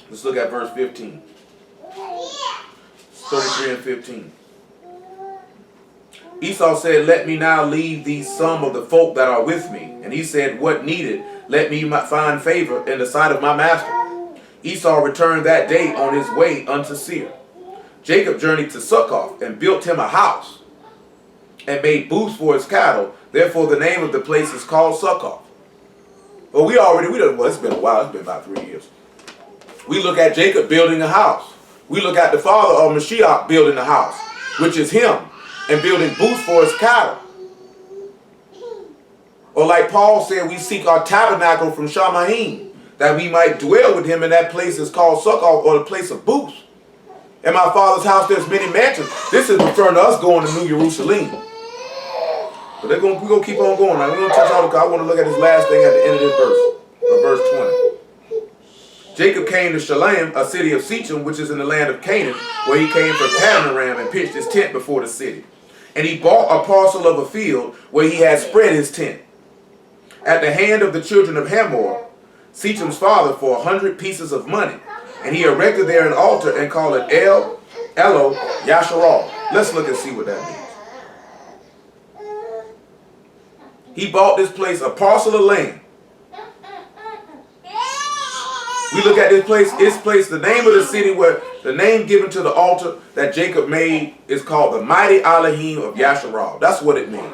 Let's look at verse 15. 33 and 15. Esau said, let me now leave these some of the folk that are with me. And he said, what needed? Let me find favor in the sight of my master. Esau returned that day on his way unto Seir. Jacob journeyed to Succoth and built him a house and made booths for his cattle. Therefore the name of the place is called Succoth. Well, it's been a while. It's been about 3 years. We look at Jacob building a house. We look at the father of Mashiach building a house, which is him, and building booths for his cattle. Or like Paul said, we seek our tabernacle from Shammahim, that we might dwell with him in that place is called Succoth, or the place of booths. In my father's house there's many mansions. This is referring to us going to New Jerusalem. But we're going to keep on going. Now, we're going to touch all the, I want to look at this last thing at the end of this verse, verse 20. Jacob came to Shalem, a city of Shechem, which is in the land of Canaan, where he came from Padanaram and pitched his tent before the city. And he bought a parcel of a field where he had spread his tent, at the hand of the children of Hamor, Shechem's father, for 100 pieces of money. And he erected there an altar and called it Elo Yashar'al. Let's look and see what that means. He bought this place, a parcel of land. We look at this place, the name of the city, where the name given to the altar that Jacob made is called the mighty Elohim of Yashar'al. That's what it means.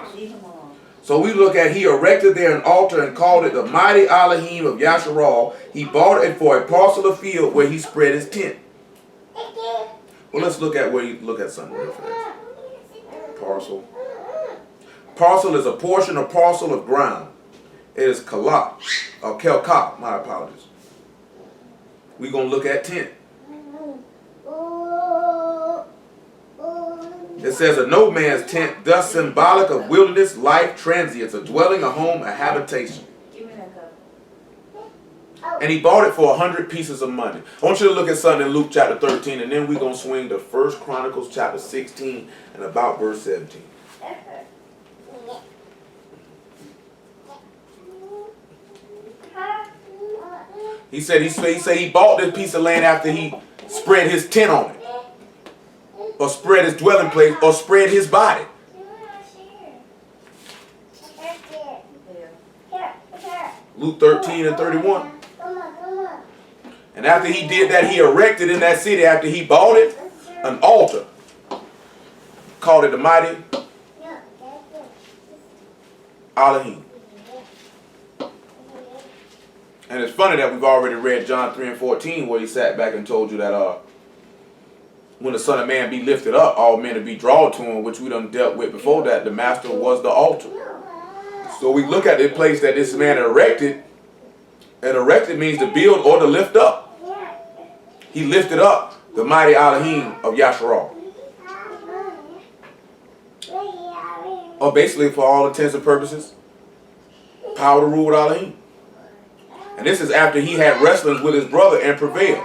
So we look at, he erected there an altar and called it the mighty Elohim of Yashar'al. He bought it for a parcel of field where he spread his tent. Well, let's look at something real fast. Parcel. Parcel is a portion or parcel of ground. It is kalak, or kelkak, my apologies. We're going to look at tent. It says, a no man's tent, thus symbolic of wilderness, life, transience, a dwelling, a home, a habitation. And he bought it for 100 pieces of money. I want you to look at something in Luke chapter 13, and then we're going to swing to 1 Chronicles chapter 16 and about verse 17. He said he bought this piece of land after he spread his tent on it, or spread his dwelling place, or spread his body. Luke 13 and 31. And after he did that, he erected in that city, after he bought it, an altar. Called it the mighty Elohim. And it's funny that we've already read John 3 and 14, where he sat back and told you that when the Son of Man be lifted up, all men will be drawn to him, which we done dealt with before that. The master was the altar. So we look at the place that this man erected, and erected means to build or to lift up. He lifted up the mighty Elohim of Yashar'al. Or basically, for all intents and purposes, power to rule with Elohim. And this is after he had wrestlings with his brother and prevailed.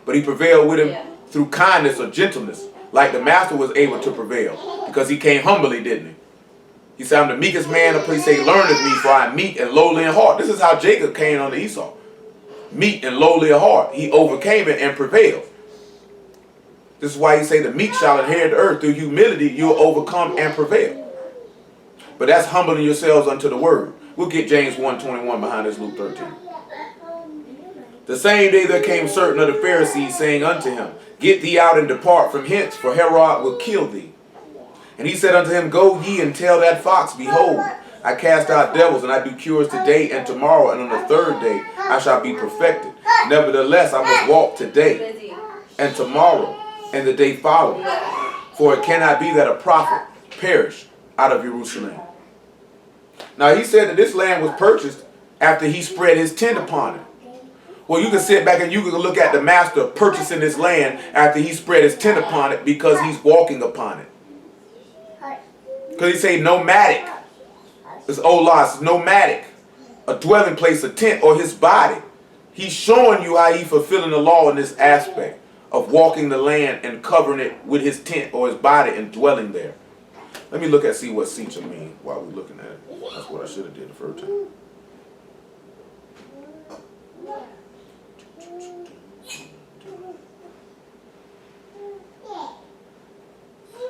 But he prevailed with him through kindness or gentleness, like the master was able to prevail. Because he came humbly, didn't he? He said, I'm the meekest man. The place say, learn of me, for I am meek and lowly in heart. This is how Jacob came on Esau. Meek and lowly in heart. He overcame it and prevailed. This is why he say the meek shall inherit the earth. Through humility, you'll overcome and prevail. But that's humbling yourselves unto the word. We'll get James 1:21 behind this, Luke 13. The same day there came certain of the Pharisees, saying unto him, Get thee out and depart from hence, for Herod will kill thee. And he said unto him, Go ye and tell that fox, Behold, I cast out devils, and I do cures today and tomorrow, and on the third day I shall be perfected. Nevertheless, I must walk today and tomorrow and the day following. For it cannot be that a prophet perish out of Jerusalem. Now he said that this land was purchased after he spread his tent upon it. Well, you can sit back and you can look at the master purchasing this land after he spread his tent upon it, because he's walking upon it. Because he say nomadic. It's olas, nomadic. A dwelling place, a tent, or his body. He's showing you how he's fulfilling the law in this aspect of walking the land and covering it with his tent or his body and dwelling there. Let me look at see what Sitcha means while we're looking at it. That's what I should have did the first time.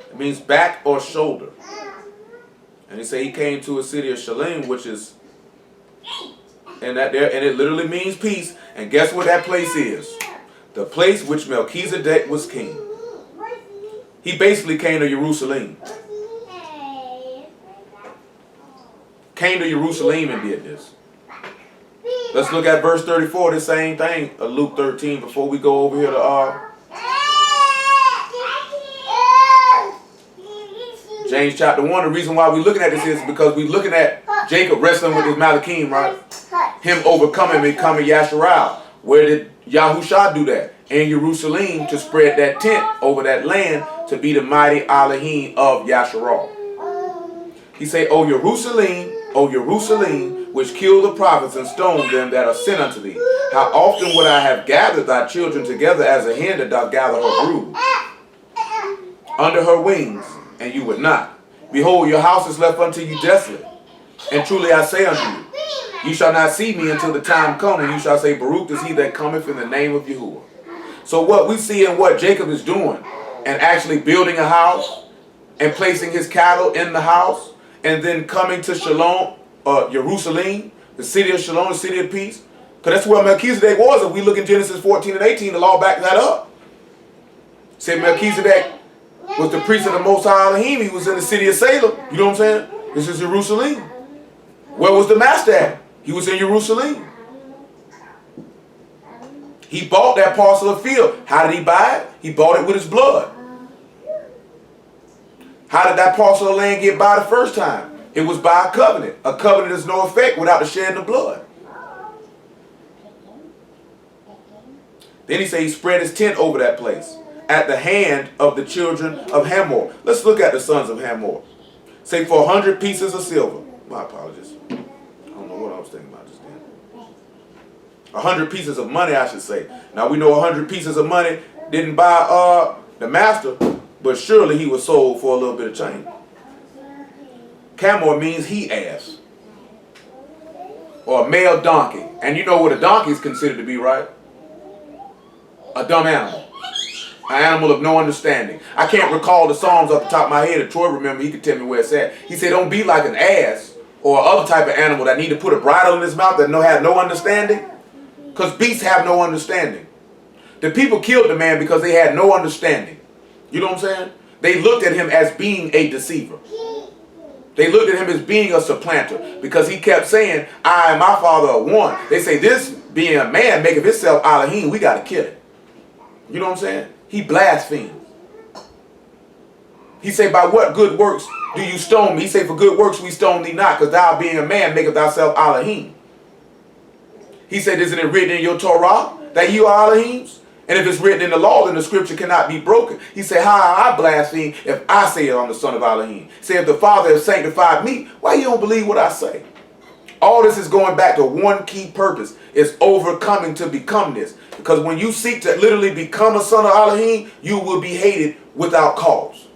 It means back or shoulder. And he say he came to a city of Shalem, which is, and it literally means peace. And guess what that place is? The place which Melchizedek was king. He basically came to Jerusalem. Came to Jerusalem and did this. Let's look at verse 34, the same thing of Luke 13, before we go over here to James chapter 1. The reason why we're looking at this is because we're looking at Jacob wrestling with his Malachim, right? Him overcoming and becoming Yashar'al. Where did Yahusha do that? In Jerusalem, to spread that tent over that land to be the mighty Elohim of Yashar'al. He say, O Jerusalem, which killed the prophets and stoned them that are sent unto thee. How often would I have gathered thy children together as a hen that doth gather her brood under her wings, and you would not. Behold, your house is left unto you desolate. And truly I say unto you, you shall not see me until the time come, and you shall say, Baruch is he that cometh in the name of Yahuwah. So what we see in what Jacob is doing, and actually building a house, and placing his cattle in the house, and then coming to Shalom, Jerusalem, the city of Shalom, the city of peace. Because that's where Melchizedek was. If we look in Genesis 14 and 18, the law backed that up. Said Melchizedek was the priest of the Most High Elohim. He was in the city of Salem. You know what I'm saying? This is Jerusalem. Where was the master at? He was in Jerusalem. He bought that parcel of field. How did he buy it? He bought it with his blood. How did that parcel of land get by the first time? It was by a covenant. A covenant is no effect without the shedding of blood. Then he said he spread his tent over that place at the hand of the children of Hamor. Let's look at the sons of Hamor. Say for 100 pieces of silver. My apologies. I don't know what I was thinking about just then. 100 pieces of money, I should say. Now we know 100 pieces of money didn't buy the master, but surely he was sold for a little bit of change. Camor means he-ass, or a male donkey. And you know what a donkey is considered to be, right? A dumb animal. An animal of no understanding. I can't recall the Psalms off the top of my head. If Troy remember, he could tell me where it's at. He said, don't be like an ass or other type of animal that need to put a bridle in his mouth that have no understanding. Because beasts have no understanding. The people killed the man because they had no understanding. You know what I'm saying? They looked at him as being a deceiver. They looked at him as being a supplanter because he kept saying, I and my father are one. They say, this being a man maketh himself Elohim, we got to kill him. You know what I'm saying? He blasphemed. He said, by what good works do you stone me? He said, for good works we stone thee not, because thou being a man maketh thyself Elohim. He said, isn't it written in your Torah that you are Elohims? And if it's written in the law, then the scripture cannot be broken. He said, how I blaspheme if I say I'm the son of Elohim? He said, if the Father has sanctified me, why you don't believe what I say? All this is going back to one key purpose. It's overcoming to become this. Because when you seek to literally become a son of Elohim, you will be hated without cause.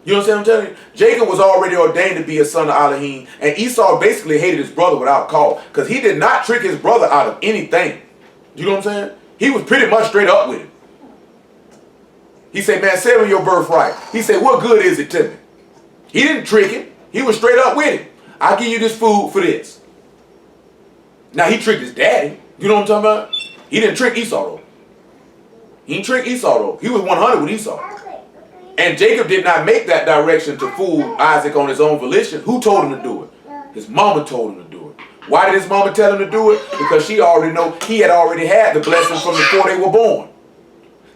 You understand what I'm telling you? Jacob was already ordained to be a son of Elohim, and Esau basically hated his brother without cause, because he did not trick his brother out of anything. You know what I'm saying? He was pretty much straight up with him. He said, man, sell me your birthright. He said, what good is it to me? He didn't trick him. He was straight up with him. I'll give you this food for this. Now, he tricked his daddy. You know what I'm talking about? He didn't trick Esau, though. He didn't trick Esau, though. He was 100 with Esau. And Jacob did not make that direction to fool Isaac on his own volition. Who told him to do it? His mama told him to do it. Why did his mama tell him to do it? Because she already know he had already had the blessing from before they were born.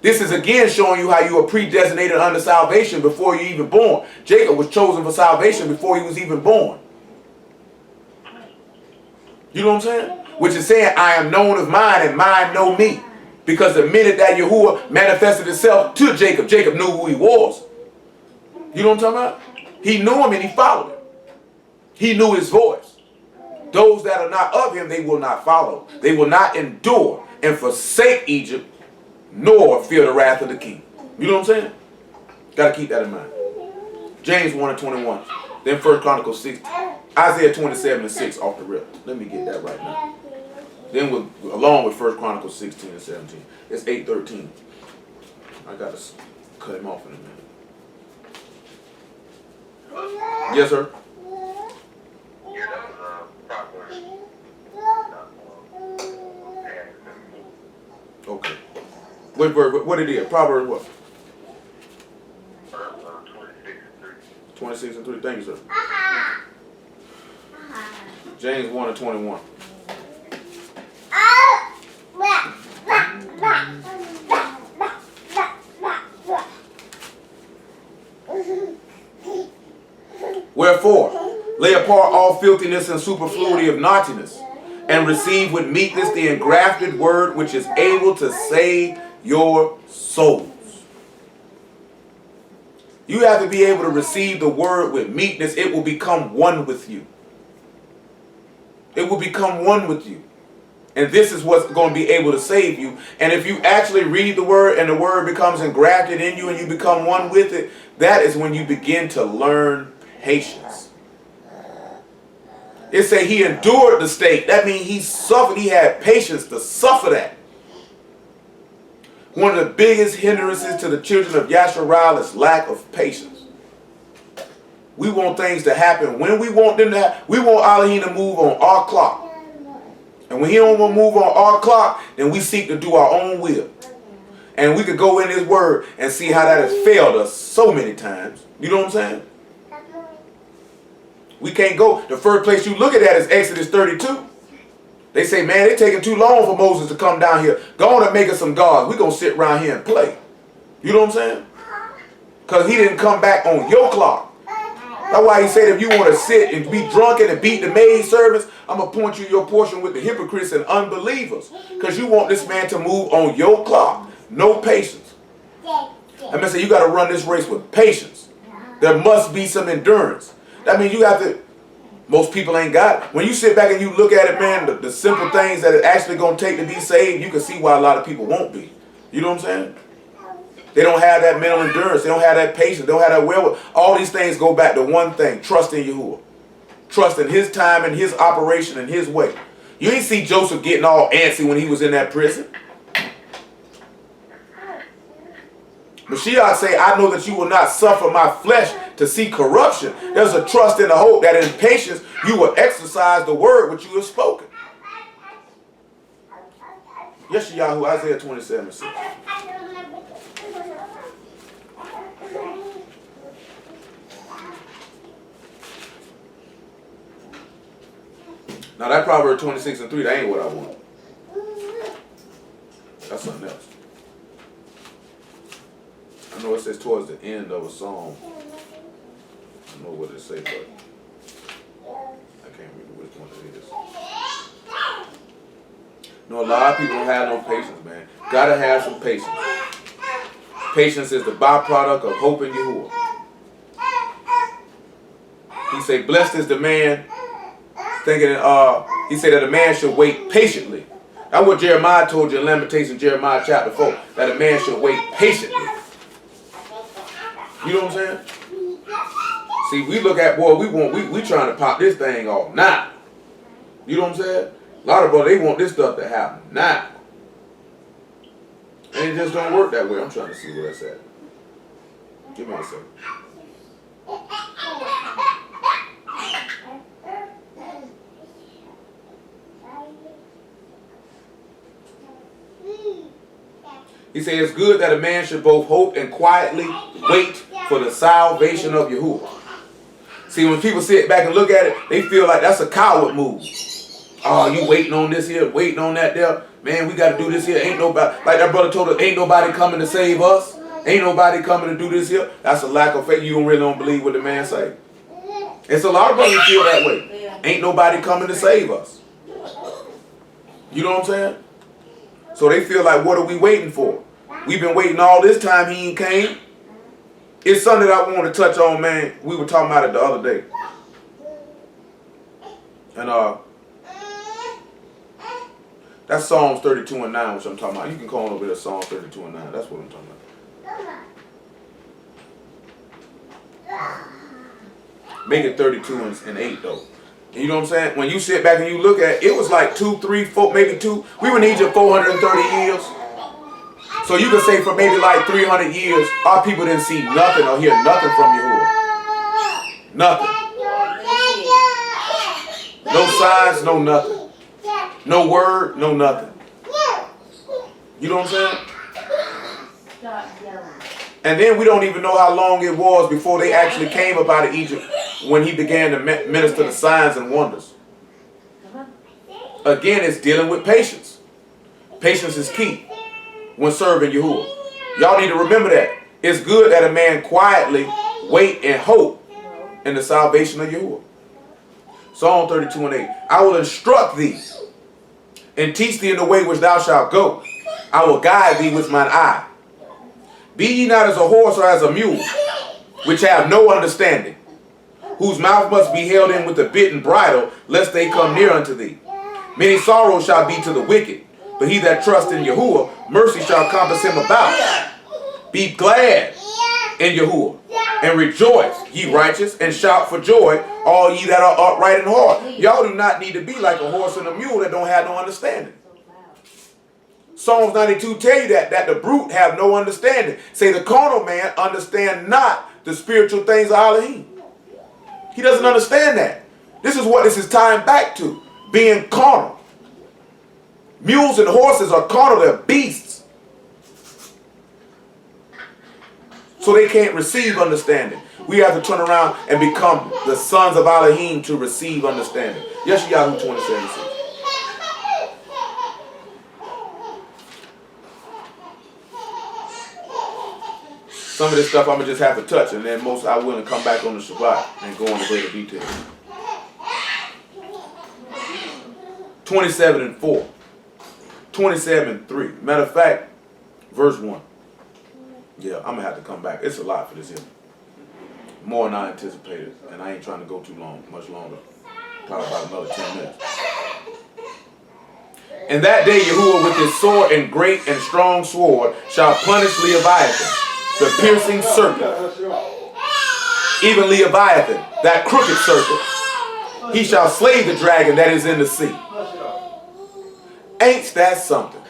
This is again showing you how you are predestinated under salvation before you even born. Jacob was chosen for salvation before he was even born. You know what I'm saying? Which is saying, I am known of mine and mine know me. Because the minute that Yahuwah manifested itself to Jacob, Jacob knew who he was. You know what I'm talking about? He knew him and he followed him. He knew his voice. Those that are not of him, they will not follow. They will not endure and forsake Egypt, nor fear the wrath of the king. You know what I'm saying? Got to keep that in mind. James 1 and 21. Then 1 Chronicles 6. Isaiah 27 and 6 off the rip. Let me get that right now. Then along with 1 Chronicles 16 and 17. It's 8:13. I got to cut him off in a minute. Yes, sir? Okay. What it is? Proverbs what? 26 and 3. Thank you, sir. James 1 and 21. Wherefore, lay apart all filthiness and superfluity of naughtiness, and receive with meekness the engrafted word which is able to save your souls. You have to be able to receive the word with meekness. It will become one with you. It will become one with you. And this is what's going to be able to save you. And if you actually read the word and the word becomes engrafted in you and you become one with it, that is when you begin to learn patience. It say he endured the state. That means he suffered. He had patience to suffer that. One of the biggest hindrances to the children of Yashar'al is lack of patience. We want things to happen when we want them to happen. We want Elohim to move on our clock. And when he don't want to move on our clock, then we seek to do our own will. And we could go in his word and see how that has failed us so many times. You know what I'm saying? We can't go. The first place you look at that is Exodus 32. They say, man, it's taking too long for Moses to come down here. Go on and make us some gods. We're going to sit around here and play. You know what I'm saying? Because he didn't come back on your clock. That's why he said if you want to sit and be drunken and beat the maid servants, I'm going to point you your portion with the hypocrites and unbelievers. Because you want this man to move on your clock. No patience. I'm going to say you got to run this race with patience. There must be some endurance. That means you have to, most people ain't got it. When you sit back and you look at it, man, the simple things that it's actually going to take to be saved, you can see why a lot of people won't be. You know what I'm saying? They don't have that mental endurance. They don't have that patience. They don't have that will. All these things go back to one thing. Trust in Yahuwah. Trust in his time and his operation and his way. You ain't see Joseph getting all antsy when he was in that prison. Mashiach say, I know that you will not suffer my flesh to see corruption. There's a trust and a hope that in patience you will exercise the word which you have spoken. Yashar'al, Isaiah 27:6. Now that Proverbs 26 and 3, that ain't what I want. That's something else. I know it says towards the end of a song. I don't know what it says, but I can't remember which one it is. No, a lot of people don't have no patience, man. Gotta have some patience. Patience is the byproduct of hope in Yahuwah. He say, blessed is the man thinking, he said that a man should wait patiently. That's what Jeremiah told you in Lamentations, Jeremiah chapter 4, that a man should wait patiently. You know what I'm saying? See, we look at, boy, we trying to pop this thing off now. You know what I'm saying? A lot of brothers, they want this stuff to happen now. And it just don't work that way. I'm trying to see where that's at. Give me a second. He says it's good that a man should both hope and quietly wait for the salvation of Yahuwah. See, when people sit back and look at it, they feel like that's a coward move. Oh, you waiting on this here, waiting on that there. Man, we got to do this here. Ain't nobody, like that brother told us, ain't nobody coming to save us. Ain't nobody coming to do this here. That's a lack of faith. You don't really don't believe what the man say. It's a lot of brothers feel that way. Ain't nobody coming to save us. You know what I'm saying? So they feel like, what are we waiting for? We've been waiting all this time, he ain't came. It's something that I want to touch on, man. We were talking about it the other day. And that's Psalms 32 and 9, which I'm talking about. You can call it over there Psalms 32 and 9. That's what I'm talking about. Make it 32 and 8, though. You know what I'm saying? When you sit back and you look at it, it was like 2, 3, 4, maybe 2. We were in Egypt 430 years. So you can say for maybe like 300 years, our people didn't see nothing or hear nothing from Yahuwah. Nothing. No signs, no nothing. No word, no nothing. You know what I'm saying? And then we don't even know how long it was before they actually came up out of Egypt when he began to minister the signs and wonders. Again, it's dealing with patience. Patience is key when serving Yahuwah. Y'all need to remember that. It's good that a man quietly wait and hope in the salvation of Yahuwah. Psalm 32 and 8. I will instruct thee and teach thee in the way which thou shalt go. I will guide thee with mine eye. Be ye not as a horse or as a mule, which have no understanding, whose mouth must be held in with a bit and bridle, lest they come near unto thee. Many sorrows shall be to the wicked, but he that trusts in Yahuwah, mercy shall compass him about. Be glad in Yahuwah, and rejoice, ye righteous, and shout for joy, all ye that are upright in heart. Y'all do not need to be like a horse and a mule that don't have no understanding. Psalms 92 tell you that the brute have no understanding. Say the carnal man understand not the spiritual things of Elohim. He doesn't understand that. This is what this is tying back to, being carnal. Mules and horses are carnal, they're beasts. So they can't receive understanding. We have to turn around and become the sons of Elohim to receive understanding. Yashar'al 27:6. Some of this stuff I'm going to just have to touch, and then most I will come back on the Shabbat and go into greater detail. 27:4. 27:3. Matter of fact, verse 1. Yeah, I'm going to have to come back. It's a lot for this here. More than I anticipated, and I ain't trying to go too long, much longer. Probably about another 10 minutes. And that day Yahuwah with his sword and great and strong sword shall punish Leviathan, the piercing serpent, even Leviathan, that crooked serpent. He shall slay the dragon that is in the sea. Ain't that something?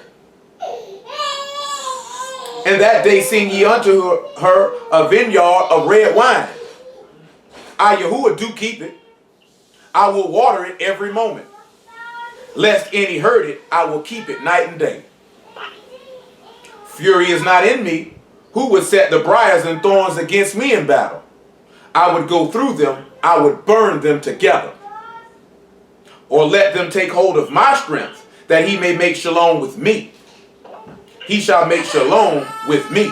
And that day sing ye unto her a vineyard of red wine. I, Yahuwah, do keep it. I will water it every moment. Lest any hurt it, I will keep it night and day. Fury is not in me. Who would set the briars and thorns against me in battle? I would go through them. I would burn them together. Or let them take hold of my strength, that he may make shalom with me. He shall make shalom with me.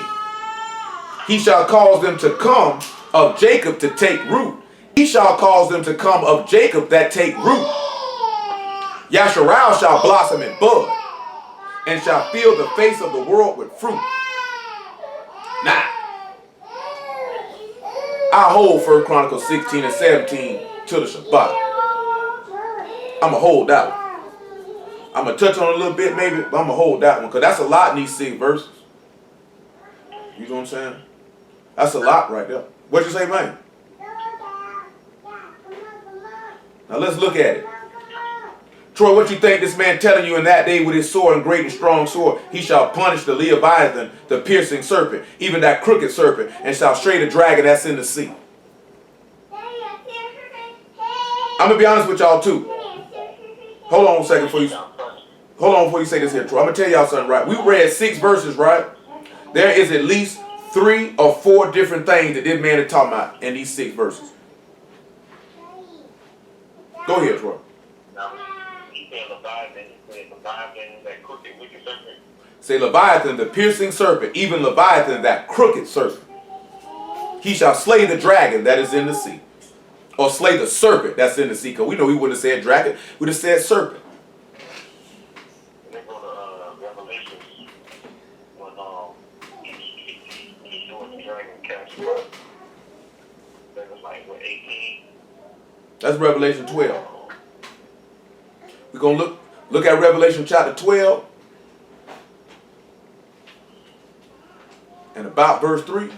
He shall cause them to come of Jacob to take root. He shall cause them to come of Jacob that take root. Yashar'al shall blossom and bud, and shall fill the face of the world with fruit. Now, I hold 1 Chronicles 16 and 17 to the Shabbat. I'm going to hold that one. I'm going to touch on it a little bit maybe, but I'm going to hold that one because that's a lot in these 6 verses. You know what I'm saying? That's a lot right there. What you say, man? Now let's look at it. Troy, what you think this man telling you in that day with his sword and great and strong sword? He shall punish the Leviathan, the piercing serpent, even that crooked serpent, and shall slay the dragon that's in the sea. I'm going to be honest with y'all too. Hold on a second before you say this here, Troy. I'm going to tell y'all something, right? We read 6 verses, right? There is at least 3 or 4 different things that this man is talking about in these 6 verses. Go ahead, Troy. Say Leviathan, the piercing serpent, even Leviathan, that crooked serpent. He shall slay the dragon that is in the sea. Or slay the serpent that's in the sea. Because we know we wouldn't have said dragon, we would have said serpent. And then go to Revelation when he's doing the dragon cast. That was like, what, 18? That's Revelation 12. We're going to look at Revelation chapter 12. And about verse 3.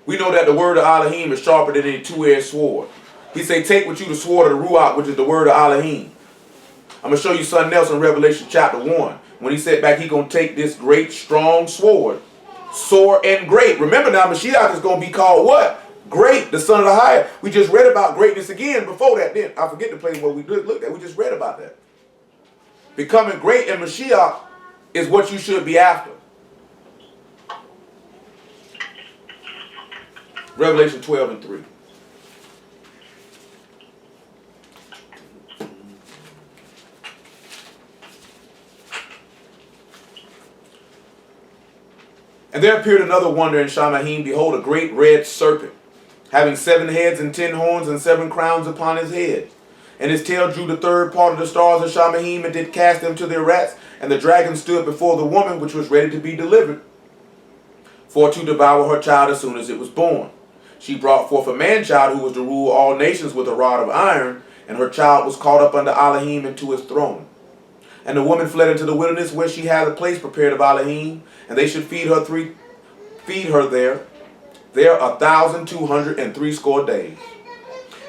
We know that the word of Elohim is sharper than any two-edged sword. He say, take with you the sword of the Ruach, which is the word of Elohim. I'm going to show you something else in Revelation chapter 1. When he said back, he going to take this great, strong sword. Sore and great. Remember now, Mashiach is going to be called what? Great, the son of the higher. We just read about greatness again before that. Then I forget the place where we looked at. We just read about that. Becoming great in Mashiach is what you should be after. Revelation 12 and 3. And there appeared another wonder in Shamahim. Behold, a great red serpent, having 7 heads and 10 horns and 7 crowns upon his head. And his tail drew the 3rd part of the stars of Shamahim and did cast them to their rats. And the dragon stood before the woman which was ready to be delivered, for to devour her child as soon as it was born. She brought forth a man-child who was to rule all nations with a rod of iron, and her child was caught up under Elohim into his throne. And the woman fled into the wilderness, where she had a place prepared of Elohim, and they should feed her there 1,260 days.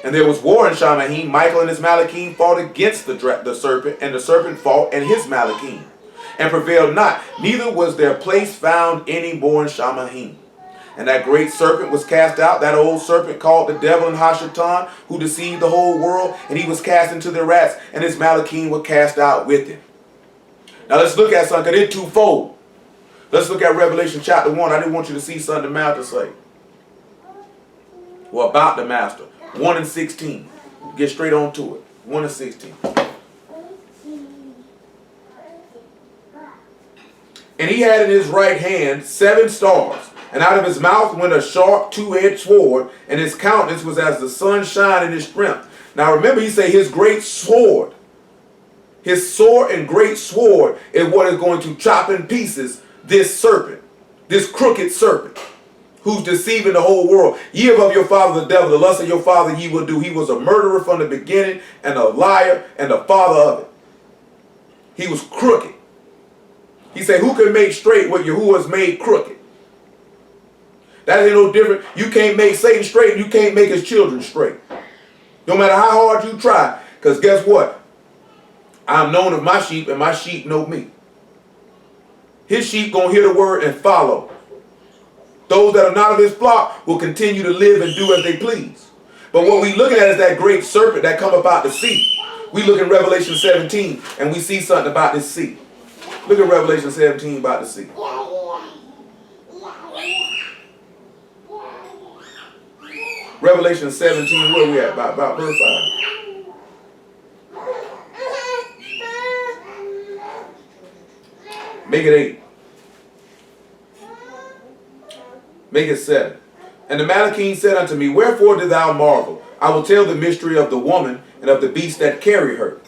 And there was war in Shamahim. Michael and his Malachim fought against the serpent, and the serpent fought and his Malachim, and prevailed not. Neither was their place found any more in Shamahim. And that great serpent was cast out, that old serpent called the devil and Hashatan, who deceived the whole world, and he was cast into the rats, and his Malachim were cast out with him. Now let's look at something, because it's twofold. Let's look at Revelation chapter 1. I didn't want you to see something the master say. Well, about the master. 1 and 16. Get straight on to it. 1 and 16. And he had in his right hand 7 stars, and out of his mouth went a sharp 2-edged sword, and his countenance was as the sun shine in his strength. Now remember, he say his great sword. His sword and great sword is what is going to chop in pieces this serpent, this crooked serpent, who's deceiving the whole world. Ye of your father the devil, the lust of your father ye will do. He was a murderer from the beginning, and a liar, and the father of it. He was crooked. He said, who can make straight what Yahuwah has made crooked? That ain't no different. You can't make Satan straight, and you can't make his children straight. No matter how hard you try. Because guess what? I'm known of my sheep, and my sheep know me. His sheep gonna hear the word and follow. Those that are not of his flock will continue to live and do as they please. But what we looking at is that great serpent that come about the sea. We look in Revelation 17, and we see something about this sea. Look at Revelation 17 about the sea. Revelation 17, where we at? About verse 5. Make it 8. Make it 7. And the Malachim said unto me, wherefore did thou marvel? I will tell the mystery of the woman and of the beast that carry her,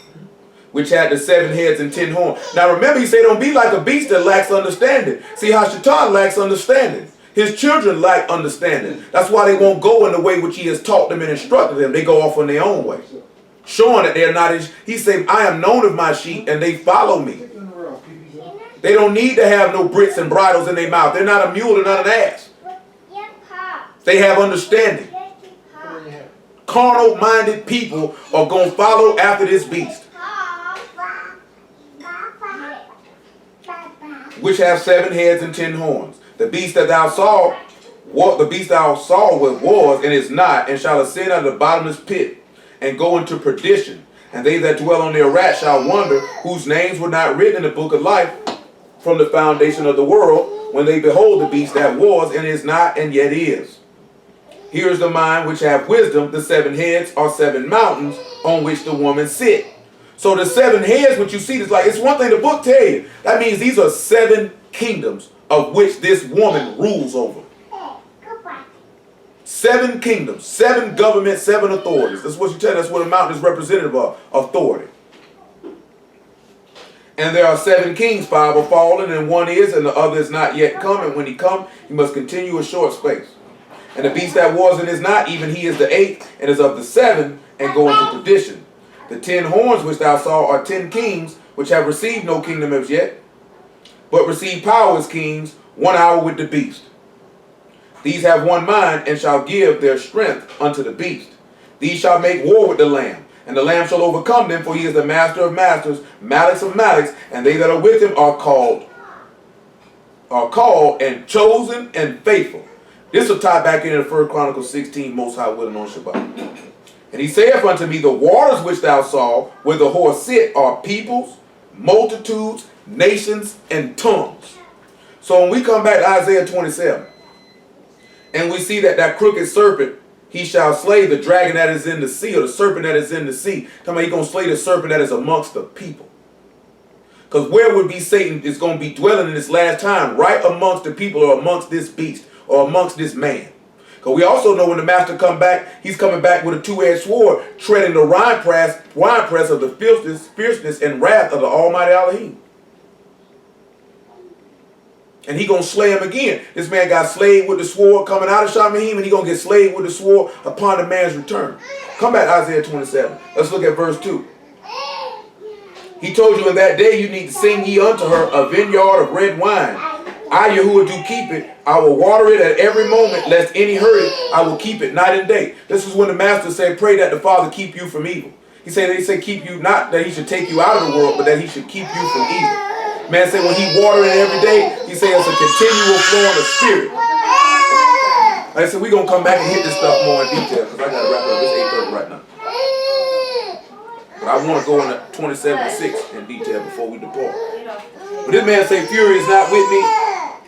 which had the 7 heads and 10 horns. Now remember, he said, don't be like a beast that lacks understanding. See how Shaitan lacks understanding. His children lack understanding. That's why they won't go in the way which he has taught them and instructed them. They go off on their own way, showing that they're not his. He said, I am known of my sheep and they follow me. They don't need to have no brits and bridles in their mouth. They're not a mule and not an ass. They have understanding. Carnal-minded people are going to follow after this beast, which have 7 heads and 10 horns. The beast that thou saw, the beast thou saw was and is not, and shall ascend out of the bottomless pit, and go into perdition. And they that dwell on their rat shall wonder, whose names were not written in the book of life from the foundation of the world, when they behold the beast that was and is not and yet is. Here is the mind which have wisdom. The 7 heads are 7 mountains on which the woman sit. So the 7 heads, what you see, is like, it's one thing the book tell you. That means these are 7 kingdoms of which this woman rules over. 7 kingdoms, 7 governments, 7 authorities. That's what you tell. That's what a mountain is representative of, authority. And there are 7 kings, 5 are fallen, and 1 is, and the other is not yet come. And when he come, he must continue a short space. And the beast that was and is not, even he is the 8th, and is of the 7, and go into perdition. The 10 horns which thou saw are 10 kings, which have received no kingdom as yet, but receive power as kings, 1 hour with the beast. These have one mind, and shall give their strength unto the beast. These shall make war with the Lamb, and the Lamb shall overcome them, for he is the master of masters, Malix of Malix, and they that are with him are called and chosen and faithful. This will tie back into 1 Chronicles 16, Most High willing on Shabbat. And he saith unto me, the waters which thou saw, where the horse sit, are peoples, multitudes, nations, and tongues. So when we come back to Isaiah 27, and we see that crooked serpent, he shall slay the dragon that is in the sea, or the serpent that is in the sea. Come on, he's going to slay the serpent that is amongst the people. Because where would be Satan is going to be dwelling in this last time? Right amongst the people, or amongst this beast, or amongst this man. Because we also know when the master come back, he's coming back with a 2-edged sword, treading the winepress of the fierceness and wrath of the Almighty Elohim. And he going to slay him again. This man got slayed with the sword coming out of Shamahim, and he going to get slayed with the sword upon the man's return. Come back to Isaiah 27. Let's look at verse 2. He told you in that day you need to sing ye unto her a vineyard of red wine. I, Yahuwah, do keep it. I will water it at every moment, lest any hurt it. I will keep it night and day. This is when the master said, pray that the Father keep you from evil. He said, they say keep you, not that he should take you out of the world, but that he should keep you from evil. Man said when he water it every day, he said it's a continual flow of the spirit. Like I said, we're going to come back and hit this stuff more in detail, because I got to wrap it up. It's 8:30 right now. But I want to go into 27:6 in detail before we depart. But this man say, fury is not with me,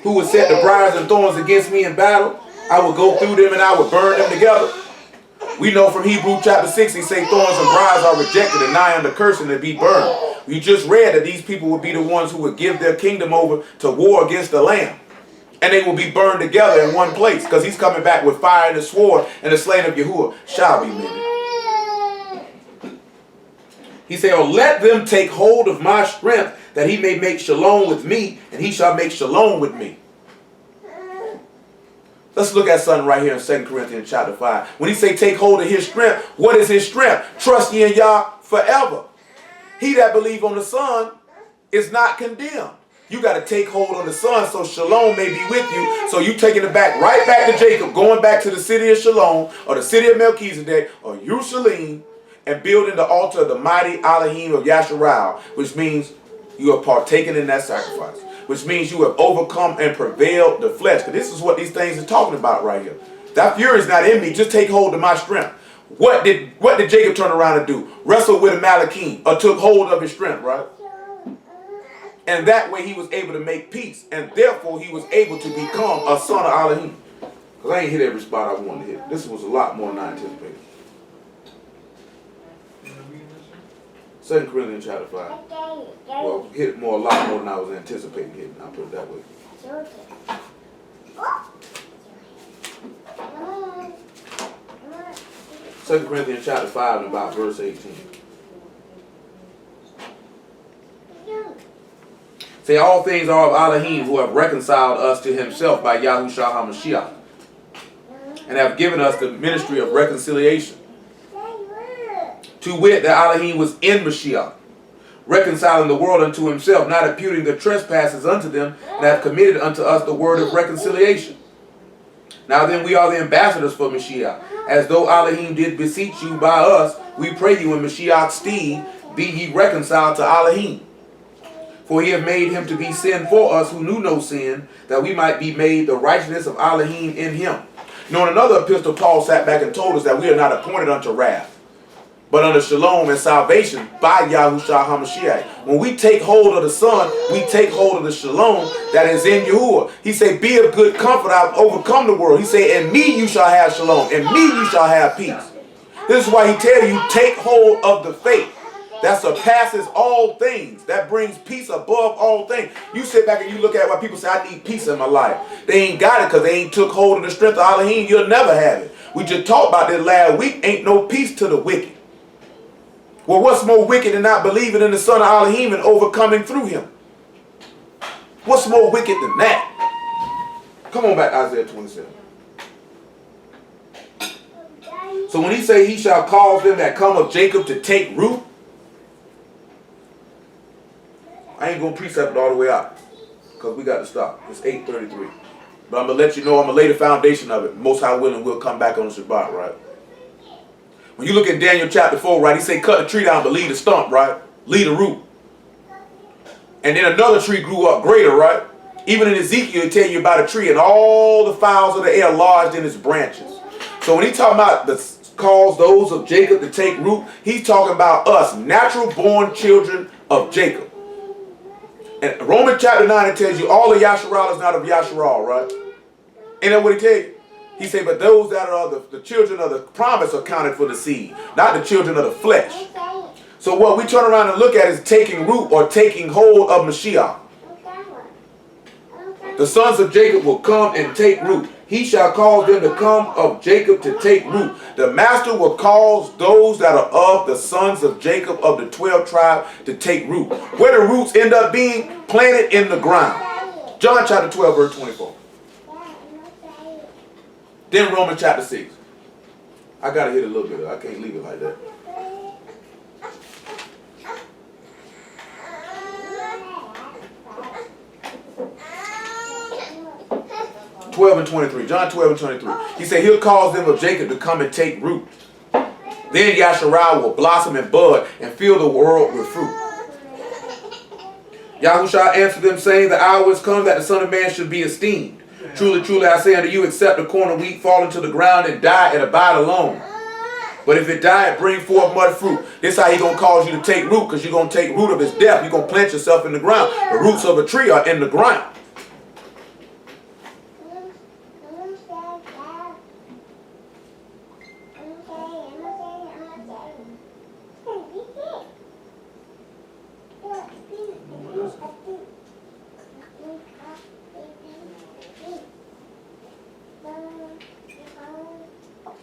who would set the briars and thorns against me in battle. I will go through them and I will burn them together. We know from Hebrews chapter 6, he say thorns and briars are rejected and nigh unto cursing to be burned. We just read that these people would be the ones who would give their kingdom over to war against the Lamb. And they will be burned together in one place, because he's coming back with fire and the sword, and the slain of Yahuwah shall be mended. He said, oh, let them take hold of my strength, that he may make shalom with me, and he shall make shalom with me. Let's look at something right here in 2 Corinthians chapter 5. When he say take hold of his strength, what is his strength? Trust ye in Yah forever. He that believe on the Son is not condemned. You got to take hold on the Son so shalom may be with you. So you taking it back, right back to Jacob, going back to the city of Shalom, or the city of Melchizedek, or Yerushalayim, and building the altar of the mighty Elohim of Yashar'al, which means you are partaken in that sacrifice, which means you have overcome and prevailed the flesh. Because this is what these things are talking about right here. That fury is not in me. Just take hold of my strength. What did Jacob turn around and do? Wrestle with a Malachim, or took hold of his strength, right? And that way he was able to make peace, and therefore he was able to become a son of Elohim. Because I ain't hit every spot I wanted to hit. This was a lot more than I anticipated. 2 Corinthians chapter 5. Well, hit a lot more than I was anticipating hitting. I'll put it that way. 2 Corinthians chapter 5 and about verse 18. Say, all things are of Elohim, who have reconciled us to himself by Yahushua HaMashiach, and have given us the ministry of reconciliation. To wit, that Elohim was in Mashiach, reconciling the world unto himself, not imputing the trespasses unto them, and have committed unto us the word of reconciliation. Now then, we are the ambassadors for Mashiach, as though Elohim did beseech you by us. We pray you in Mashiach's stead, be ye reconciled to Elohim. For he hath made him to be sin for us who knew no sin, that we might be made the righteousness of Elohim in him. Now, in another epistle, Paul sat back and told us that we are not appointed unto wrath, but unto shalom and salvation by Yahushua HaMashiach. When we take hold of the Son, we take hold of the shalom that is in Yahuwah. He said, be of good comfort, I've overcome the world. He said, in me you shall have shalom, in me you shall have peace. This is why he tells you, take hold of the faith that surpasses all things, that brings peace above all things. You sit back and you look at why people say, I need peace in my life. They ain't got it because they ain't took hold of the strength of Elohim. You'll never have it. We just talked about this last week. Ain't no peace to the wicked. Well, what's more wicked than not believing in the Son of Elohim and overcoming through him? What's more wicked than that? Come on back, Isaiah 27. So when he say he shall cause them that come of Jacob to take root, I ain't going to precept it all the way out because we got to stop. It's 8:33. But I'm going to let you know, I'm going to lay the foundation of it. Most High willing, we'll come back on the Shabbat, right? When you look at Daniel chapter 4, right, he say cut the tree down but leave the stump, right? Leave the root. And then another tree grew up greater, right? Even in Ezekiel, it tell you about a tree and all the fowls of the air lodged in its branches. So when he talking about the cause those of Jacob to take root, he's talking about us, natural born children of Jacob. And Romans chapter 9, it tells you all of Yashar'al is not of Yashar'al, right? Ain't that what he tell you? He said, but those that are the children of the promise are counted for the seed, not the children of the flesh. So what we turn around and look at is taking root or taking hold of Mashiach. The sons of Jacob will come and take root. He shall cause them to come of Jacob to take root. The master will cause those that are of the sons of Jacob of the 12 tribes to take root. Where the roots end up being planted in the ground. John chapter 12 verse 24. Then Romans chapter 6. I got to hit a little bit. I can't leave it like that. 12 and 23. John 12 and 23. He said he'll cause them of Jacob to come and take root. Then Yashar'al will blossom and bud and fill the world with fruit. Yahushua answered them, saying, the hour is come that the Son of Man should be esteemed. Truly, truly, I say unto you, except the corn of wheat fall into the ground and die and abide alone. But if it die, it bring forth much fruit. This is how he's going to cause you to take root, because you're going to take root of his death. You're going to plant yourself in the ground. The roots of a tree are in the ground.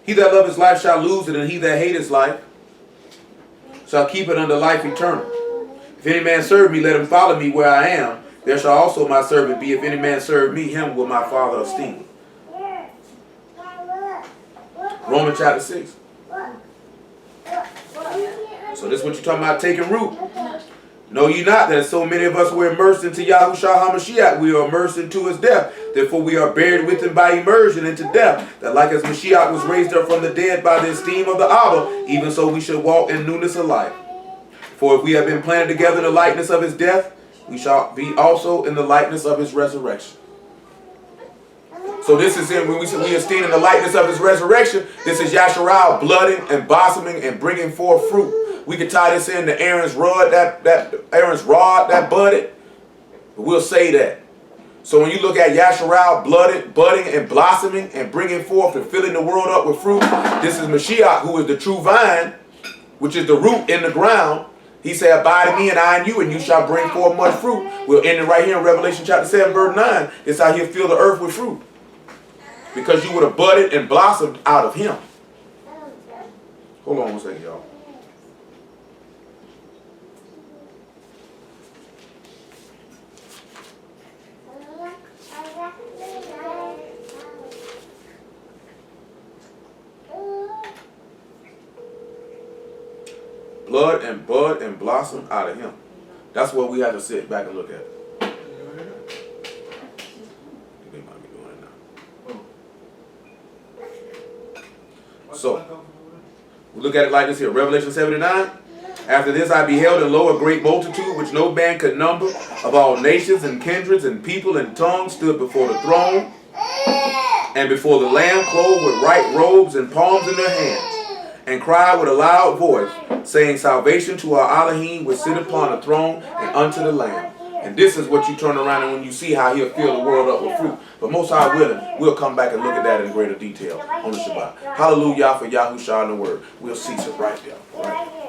He that loveth his life shall lose it, and he that hateth his life shall keep it unto life eternal. If any man serve me, let him follow me where I am. There shall also my servant be. If any man serve me, him will my Father esteem. Romans chapter 6. So this is what you're talking about, taking root. Know ye not that so many of us were immersed into Yahushua HaMashiach, we are immersed into his death. Therefore we are buried with him by immersion into death, that like as Mashiach was raised up from the dead by the esteem of the Abba, even so we should walk in newness of life. For if we have been planted together in the likeness of his death, we shall be also in the likeness of his resurrection. So this is when we esteem in the likeness of his resurrection. This is Yashar'al blooding and blossoming and bringing forth fruit. We could tie this in to Aaron's rod that budded. We'll say that. So when you look at Yashar'al budding and blossoming and bringing forth and filling the world up with fruit, this is Mashiach, who is the true vine, which is the root in the ground. He said, abide in me and I in you, and you shall bring forth much fruit. We'll end it right here in Revelation chapter 7, verse 9. It's how he'll fill the earth with fruit. because you would have budded and blossomed out of him. Hold on one second, y'all. Blood and bud and blossom out of him. That's what we have to sit back and look at. They might be doing it now. So, we look at it like this here. Revelation 79. After this I beheld, and lo, a great multitude, which no man could number, of all nations and kindreds and people and tongues, stood before the throne and before the Lamb, clothed with white robes and palms in their hands, and cried with a loud voice, saying, Salvation to our Elohim, which sit upon the throne, and unto the Lamb. And this is what you turn around and when you see how he'll fill the world up with fruit. But most high willing, we'll come back and look at that in greater detail on the Shabbat. Hallelujah for Yashar'al in the word. We'll cease it right there. Right?